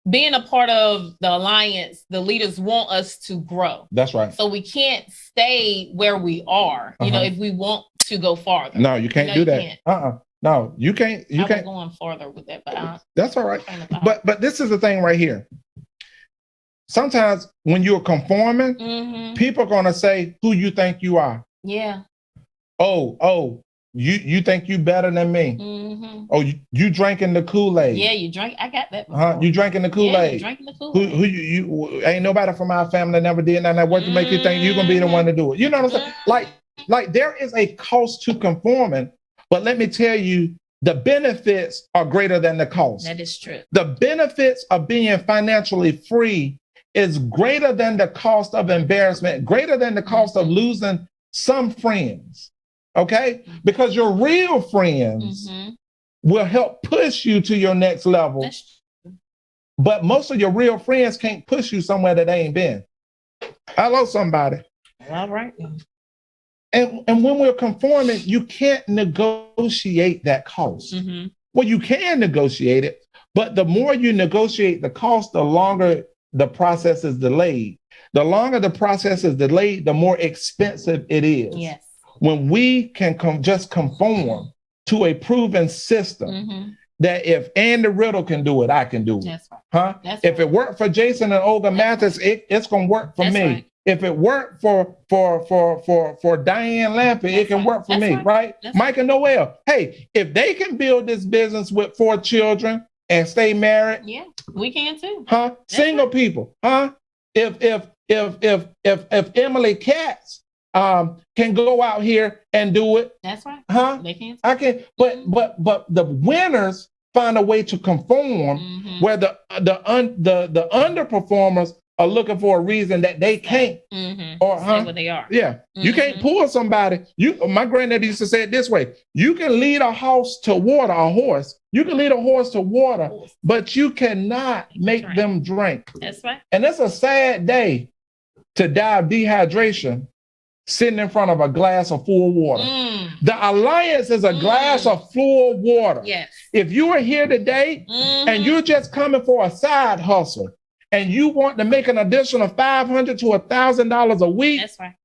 being a part of the alliance, the leaders want us to grow. That's right. So we can't stay where we are, you know, if we want to go farther. No, you can't do that. No, you can't. You can't. Going farther with that, but that's all right. But this is the thing right here. Sometimes when you're conforming, people are gonna say who you think you are. Yeah. Oh, you think you better than me? Oh, you drinking the Kool-Aid? Yeah, you drink. I got that. You drinking the Kool-Aid? Yeah, drinking the Kool-Aid. Who you ain't nobody from our family never did nothing. What to make you think you're gonna be the one to do it? You know what I'm saying? Like there is a cost to conforming. But let me tell you, the benefits are greater than the cost. That is true. The benefits of being financially free is greater than the cost of embarrassment, greater than the cost of losing some friends, okay? Because your real friends will help push you to your next level. But most of your real friends can't push you somewhere that they ain't been. Hello, somebody. All right. And when we're conforming, you can't negotiate that cost. Well, you can negotiate it, but the more you negotiate the cost, the longer the process is delayed. The longer the process is delayed, the more expensive it is. Yes. When we can just conform to a proven system that if Andy Riddle can do it, I can do it. That's right. If it worked for Jason and Olga Mathis, it's going to work for me. Right. If it worked for Diane Lampy, it can work for me, right? Mike and Noel. Hey, if they can build this business with 4 children and stay married, yeah, we can too. Single people, If Emily Katz can go out here and do it, that's right. They can. I can. But the winners find a way to conform, where the underperformers are looking for a reason that they can't, or what they are. Yeah, you can't pull somebody. My granddad used to say it this way: you can lead a horse to water, You can lead a horse to water, but you cannot make them drink. That's right. And it's a sad day to die of dehydration sitting in front of a glass of full water. The Alliance is a glass of full water. Yes. If you are here today and you're just coming for a side hustle, and you want to make an additional $500 to $1,000 a week, that's right.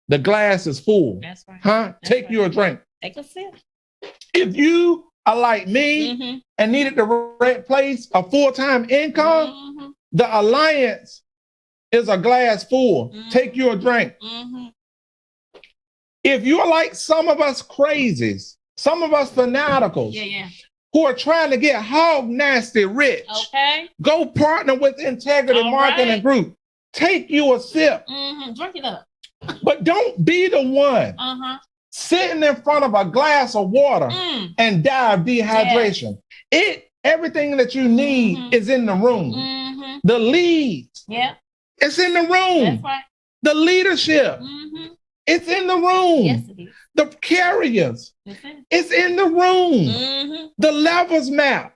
The glass is full. That's right. Take you a drink. Take a sip. If you are like me and needed the right place, a full-time income, the Alliance is a glass full. Take you a drink. If you're like some of us crazies, some of us fanaticals, who are trying to get hog nasty rich, go partner with Integrity Marketing Group. Take you a sip. Drink it up. But don't be the one sitting in front of a glass of water and die of dehydration. Everything that you need is in the room. The leads, it's in the room. That's right. The leadership, it's in the room. Yes, it is. The carriers, it's in the room. The levels map,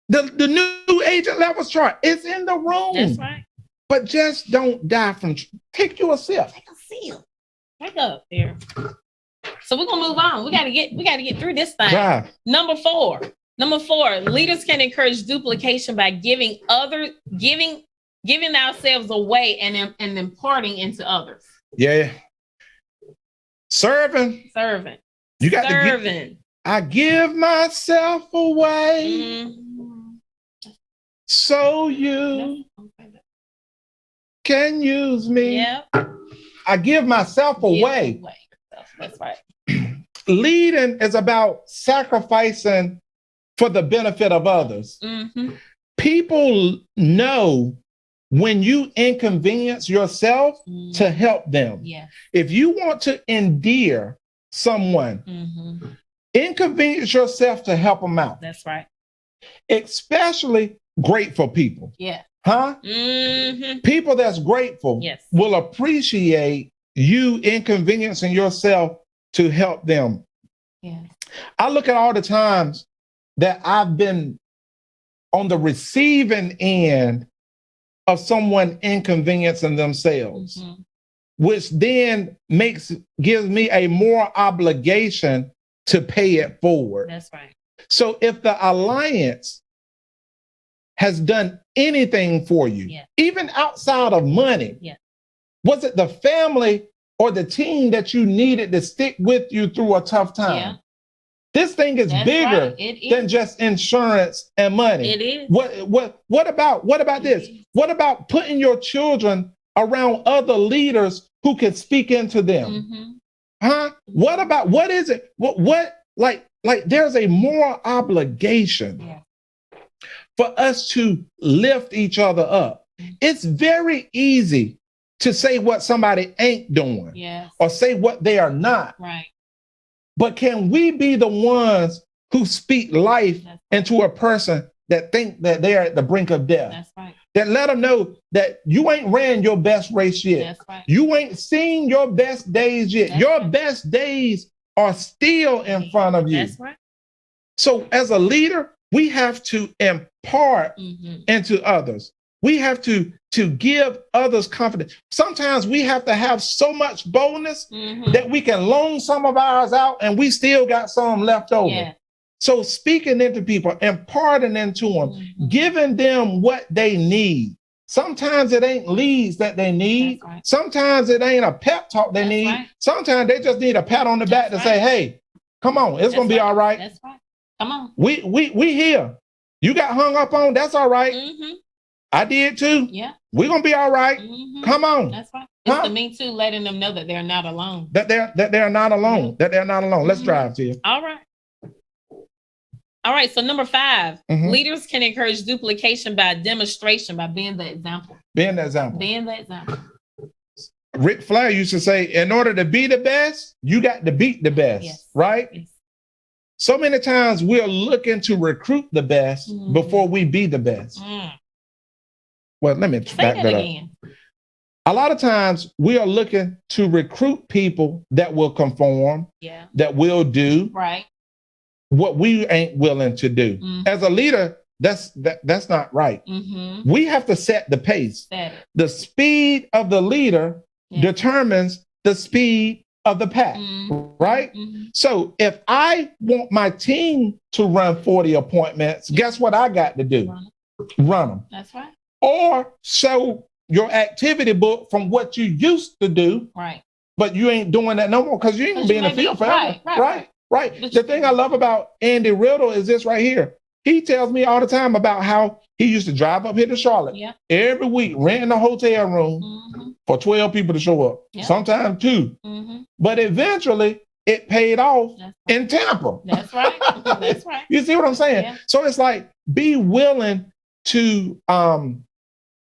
the new agent levels chart, it's in the room. That's right. But just don't die from. Take you a sip. Take a sip. Take up there. So we're gonna move on. We gotta get through this thing. Drive. Number four, leaders can encourage duplication by giving ourselves away and imparting into others. Yeah. Serving. You got to give. I give myself away. So you can use me. Yep. I give myself away. That's right. Leading is about sacrificing for the benefit of others. People know when you inconvenience yourself to help them. If you want to endear someone, inconvenience yourself to help them out. That's right. Especially grateful people. People that's grateful will appreciate you inconveniencing yourself to help them. I look at all the times that I've been on the receiving end of someone inconveniencing themselves, which then gives me a more obligation to pay it forward. That's right. So if the alliance has done anything for you, even outside of money, was it the family or the team that you needed to stick with you through a tough time? This thing is bigger than just insurance and money. It is. What about this? What about putting your children around other leaders who can speak into them? What is it? Like there's a moral obligation for us to lift each other up. It's very easy to say what somebody ain't doing or say what they are not. Right. But can we be the ones who speak life into a person that think that they are at the brink of death? That's right. That let them know that you ain't ran your best race yet. That's right. You ain't seen your best days yet. That's your right. best days are still in front of you. That's right. So as a leader, we have to impart into others. We have to give others confidence. Sometimes we have to have so much boldness that we can loan some of ours out and we still got some left over. So speaking into people, imparting into them, giving them what they need. Sometimes it ain't leads that they need. Right. Sometimes it ain't a pep talk they need. Right. Sometimes they just need a pat on the back to say, hey, come on, it's going to be all right. That's right. Come on. We here. You got hung up on, that's all right. I did too. Yeah. We're going to be all right. Come on. That's right. It's the me too, letting them know that they're not alone. That they're not alone. That they're not alone. Let's drive to you. All right. All right. So number 5, leaders can encourage duplication by demonstration, by being the example. Being the example. Being the example. Ric Flair used to say, in order to be the best, you got to beat the best, right? Yes. So many times we're looking to recruit the best before we be the best. Well, let me back that again. up. A lot of times we are looking to recruit people that will conform, that will do what we ain't willing to do. As a leader, that's not right. We have to set the pace. The speed of the leader determines the speed of the pack, right? So if I want my team to run 40 appointments, guess what I got to do? Run them. That's right. Or show your activity book from what you used to do, but you ain't doing that no more because you ain't gonna be in the field forever. Right. The thing I love about Andy Riddle is this right here. He tells me all the time about how he used to drive up here to Charlotte every week, renting a hotel room, for 12 people to show up, sometimes 2. But eventually it paid off in Tampa. That's right. That's right. You see what I'm saying? Yeah. So it's like, be willing to,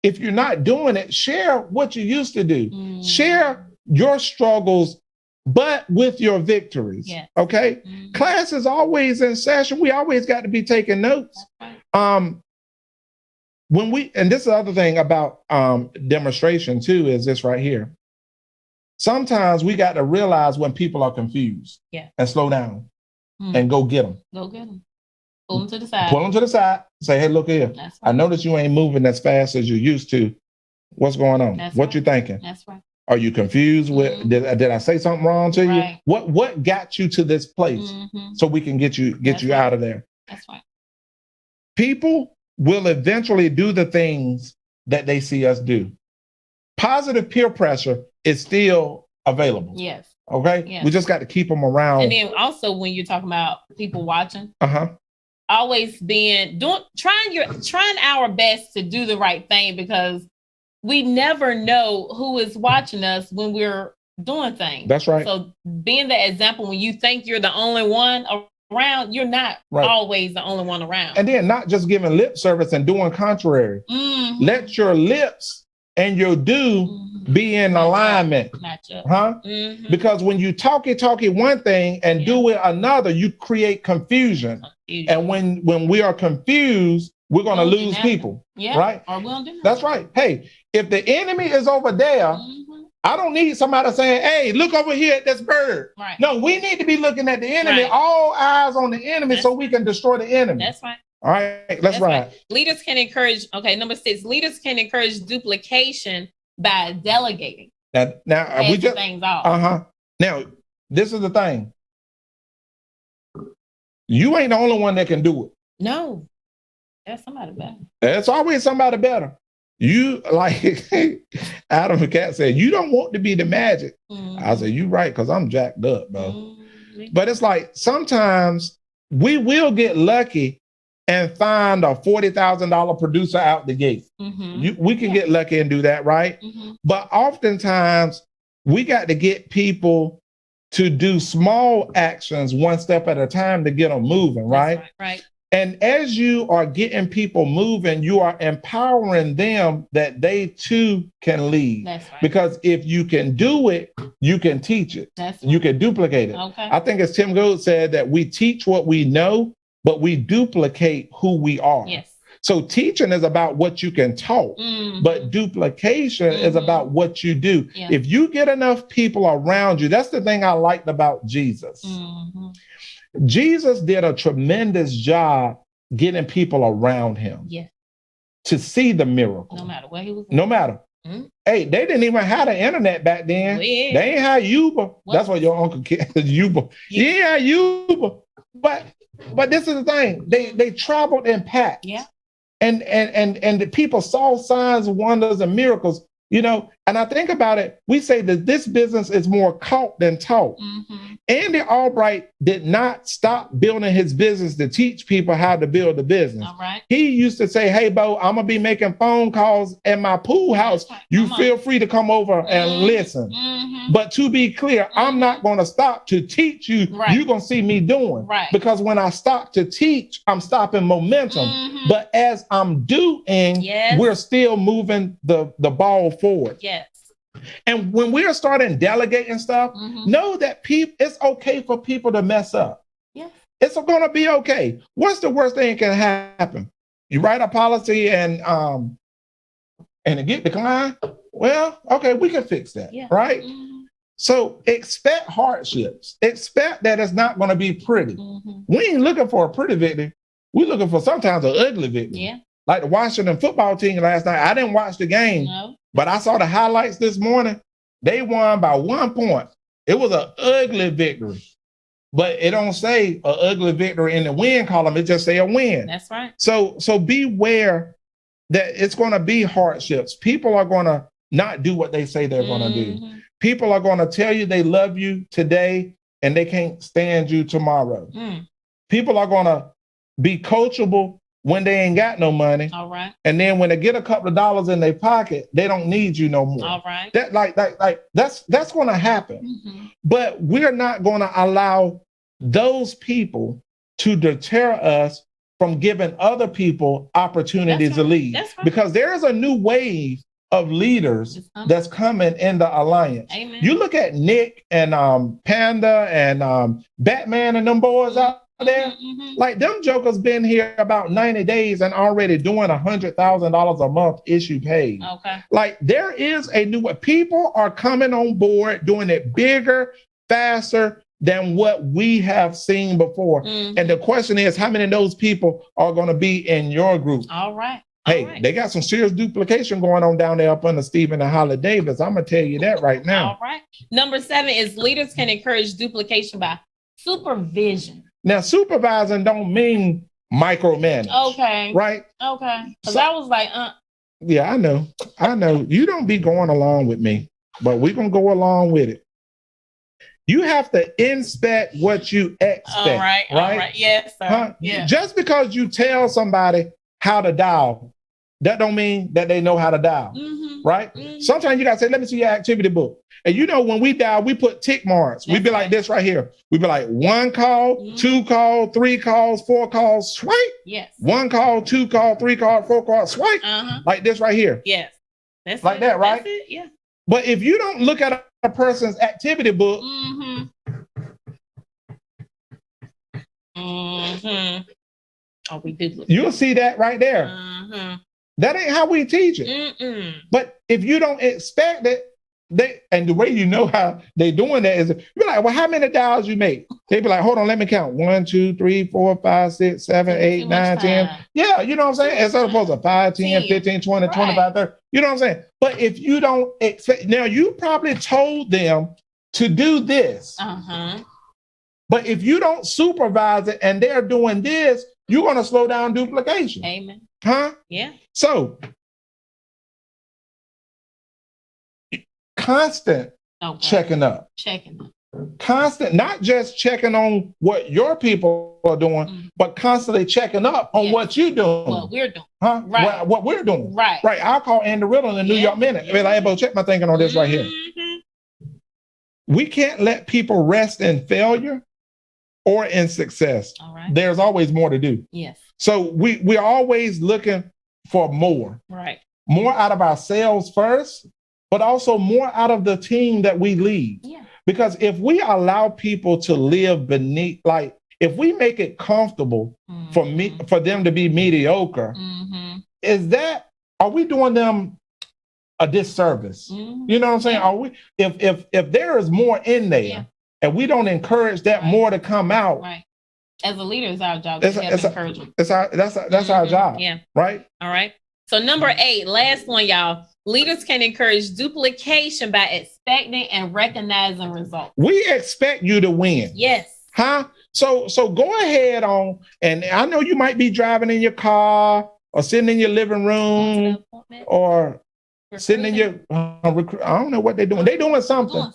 if you're not doing it, share what you used to do. Share your struggles, but with your victories. Yeah. Okay? Class is always in session. We always got to be taking notes. Right. And this is the other thing about demonstration too, is this right here. Sometimes we got to realize when people are confused and slow down and go get them. Go get them. Pull them to the side. Pull them to the side. Say, hey, look here. Right. I notice you ain't moving as fast as you used to. What's going on? What you thinking? That's right. Are you confused with, did I say something wrong to you? What got you to this place so we can get you out of there? That's right. People will eventually do the things that they see us do. Positive peer pressure is still available. Yes. Okay. Yes. We just got to keep them around. And then also when you're talking about people watching, always trying our best to do the right thing, because we never know who is watching us when we're doing things. That's right. So being the example, when you think you're the only one around, you're not always the only one around. And then not just giving lip service and doing contrary. Let your lips and your do be in alignment. Because when you talk one thing and do it another, you create confusion. And when we are confused, we're going to lose people. Right? Or we'll do That's right. Hey, if the enemy is over there, I don't need somebody saying, hey, look over here at this bird. Right. No, we need to be looking at the enemy, all eyes on the enemy, so we can destroy the enemy. That's right. All right, let's ride. Leaders can encourage, number 6, leaders can encourage duplication by delegating. Now we just things off. Now, this is the thing. You ain't the only one that can do it. No. There's somebody better. There's always somebody better. You, like Adam the Cat said, you don't want to be the magic. I said, you right, because I'm jacked up, bro. But it's like sometimes we will get lucky and find a $40,000 producer out the gate. We can get lucky and do that, right? But oftentimes we got to get people to do small actions one step at a time to get them moving, right? Right. And as you are getting people moving, you are empowering them that they too can lead. That's right. Because if you can do it, you can teach it. That's right. You can duplicate it. Okay. I think as Tim Gold said, that we teach what we know, but we duplicate who we are. Yes. So teaching is about what you can taught, but duplication is about what you do. Yeah. If you get enough people around you, that's the thing I liked about Jesus. Jesus did a tremendous job getting people around him to see the miracle. No matter where he was. No matter. Hey, they didn't even have the internet back then. They ain't had Uber. That's what your uncle Uber. Yeah, Uber. But this is the thing. They traveled in packs. Yeah. And the people saw signs, wonders, and miracles. You know, and I think about it, we say that this business is more caught than taught. Andy Albright did not stop building his business to teach people how to build a business. All right. He used to say, hey, Bo, I'm going to be making phone calls at my pool house. You feel free to come over and listen. But to be clear, I'm not going to stop to teach you. You're going to see me doing. Because when I stop to teach, I'm stopping momentum. But as I'm doing, we're still moving the ball forward. Yes. And when we're starting delegating stuff, know that it's okay for people to mess up. Yeah. It's going to be okay. What's the worst thing that can happen? You write a policy and it get declined. Well, okay, we can fix that, right? So expect hardships. Expect that it's not going to be pretty. We ain't looking for a pretty victory. We're looking for sometimes an ugly victory. Yeah. Like the Washington football team last night. I didn't watch the game, but I saw the highlights this morning. They won by 1 point. It was an ugly victory, but it don't say an ugly victory in the win column. It just say a win. That's right. So beware that it's going to be hardships. People are going to not do what they say they're going to do. People are going to tell you they love you today and they can't stand you tomorrow. People are going to be coachable when they ain't got no money. All right. And then when they get a couple of dollars in their pocket, they don't need you no more. All right. That's going to happen. But we're not going to allow those people to deter us from giving other people opportunities to lead. Because there is a new wave of leaders that's coming in the alliance. Amen. You look at Nick and Panda and Batman and them boys out there, like them jokers been here about 90 days and already doing $100,000 a month issue paid. Okay. Like there is a new, people are coming on board doing it bigger, faster than what we have seen before. And the question is, how many of those people are going to be in your group? All right. Hey, they got some serious duplication going on down there up under Stephen and Holly Davis. I'm going to tell you that right now. All right. Number 7 is leaders can encourage duplication by supervision. Now, supervising don't mean micromanage. Okay. Right? Okay. Because I was like, Yeah, I know. You don't be going along with me, but we're going to go along with it. You have to inspect what you expect. All right. All right. Yes, sir. Huh? Yeah. Just because you tell somebody how to dial, that don't mean that they know how to dial. Right? Sometimes you got to say, let me see your activity book. And you know, when we dial, we put tick marks. We be like this right here. We be like 1 call, 2 call, 3 calls, 4 calls, swipe. Yes. 1 call, 2 call, 3 call, 4 call, swipe. Like this right here. Yes. That's like that, right? That's it. Yeah. But if you don't look at a person's activity book, Oh, we did look. You'll see that right there. That ain't how we teach it. But if you don't expect it, and the way you know how they doing that is, you're like, well, how many dials you make? They be like, hold on, let me count. 1, 2, 3, 4, 5, 6, 7, 8, 9, 10. Yeah, you know what I'm saying? As opposed to 5, 10, 15, 20, 25, 30. You know what I'm saying? But if you don't expect, now you probably told them to do this. But if you don't supervise it and they're doing this, you're going to slow down duplication. Amen. Huh? Yeah. So, constant checking up. Constant, not just checking on what your people are doing, but constantly checking up on what you're doing. What we're doing. Huh? Right. What we're doing. Right. Right. I'll call Andy Riddle in the New York Minute. Be like, hey, bro, check my thinking on this right here. We can't let people rest in failure or in success. All right. There's always more to do. Yes. So we're always looking for more. Right. More out of ourselves first, but also more out of the team that we lead. Yeah. Because if we allow people to live beneath, like if we make it comfortable for them to be mediocre, are we doing them a disservice? You know what I'm saying? Are we, if there is more in there and we don't encourage that more to come out? Right. As a leader, it's our job to encourage them. That's our job. Yeah. Right. All right. So number 8, last one, y'all. Leaders can encourage duplication by expecting and recognizing results. We expect you to win. Yes. Huh? So go ahead on, and I know you might be driving in your car or sitting in your living room or sitting in your, I don't know what they're doing. They're doing something.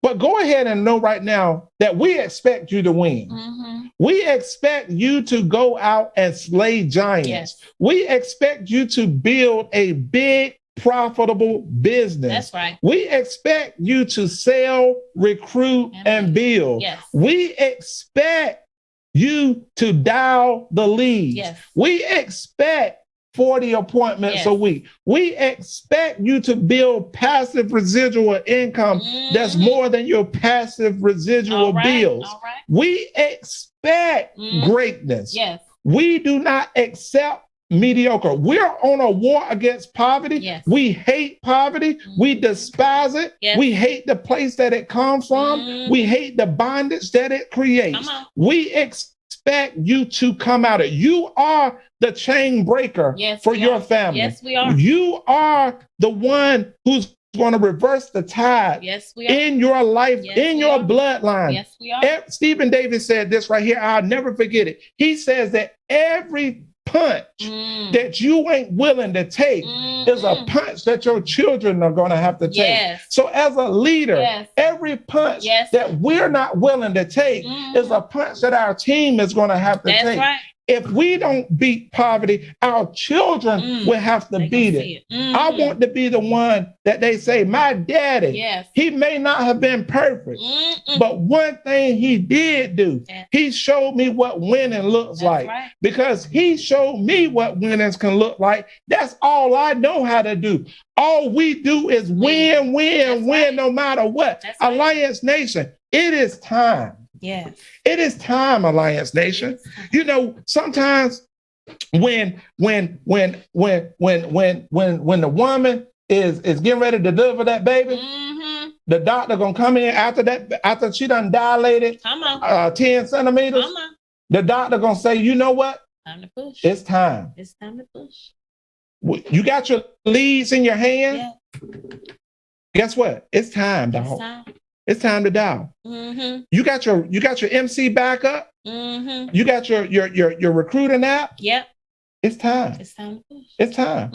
But go ahead and know right now that we expect you to win. We expect you to go out and slay giants. Yes. We expect you to build a big, profitable business. That's right. We expect you to sell, recruit, and build. Yes. We expect you to dial the leads. Yes. We expect 40 appointments a week. We expect you to build passive residual income that's more than your passive residual bills. We expect greatness. Yes. We do not accept mediocre. We're on a war against poverty. Yes. We hate poverty. We despise it. Yes. We hate the place that it comes from. We hate the bondage that it creates. We expect you to come out of it. You are the chain breaker for your family. Yes, we are. You are the one who's going to reverse the tide in your life, in your bloodline. Yes, we are. Stephen Davis said this right here. I'll never forget it. He says that every punch that you ain't willing to take is a punch that your children are going to have to take. So as a leader, every punch that we're not willing to take is a punch that our team is going to have to take. Right. if we don't beat poverty, our children will have to beat it. I want to be the one that they say, my daddy, he may not have been perfect, but one thing he did do, he showed me what winning looks like. Because he showed me what winnings can look like. That's all I know how to do. All we do is win, no matter what. Alliance Nation, it is time. Yes. It is time, Alliance Nation. You know, sometimes when the woman is getting ready to deliver that baby, the doctor gonna come in after she done dilated 10 centimeters. The doctor gonna say, you know what? Time to push. It's time. It's time to push. You got your leads in your hand. Yeah. Guess what? It's time, dog. It's time to dial. You got your MC backup. You got your recruiting app. Yep. It's time. It's time to push. It's time.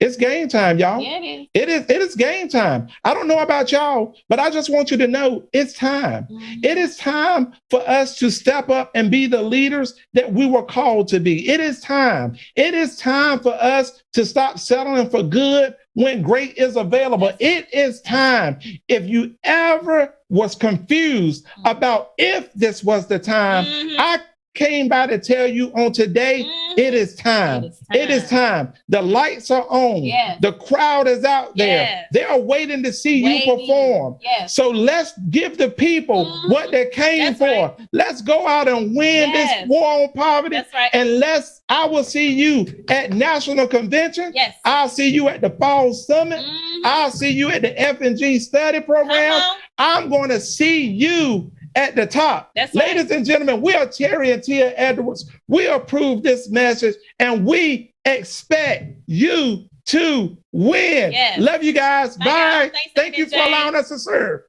It's game time, y'all. Yeah, it is. It is game time. I don't know about y'all, but I just want you to know it's time. It is time for us to step up and be the leaders that we were called to be. It is time. It is time for us to stop settling for good when great is available. It is time. If you ever was confused about if this was the time, I came by to tell you on today, it is time. It is time. The lights are on. Yes. The crowd is out there. Yes. They are waiting to see you perform. Yes. So let's give the people what they came for. Right. Let's go out and win this war on poverty. That's right. And I will see you at National Convention. Yes. I'll see you at the Fall Summit. I'll see you at the F&G study program. I'm going to see you at the top. That's right. Ladies and gentlemen, we are Terry and Tia Edwards. We approve this message and we expect you to win. Yes. Love you guys. Bye. Thank you for allowing us to serve.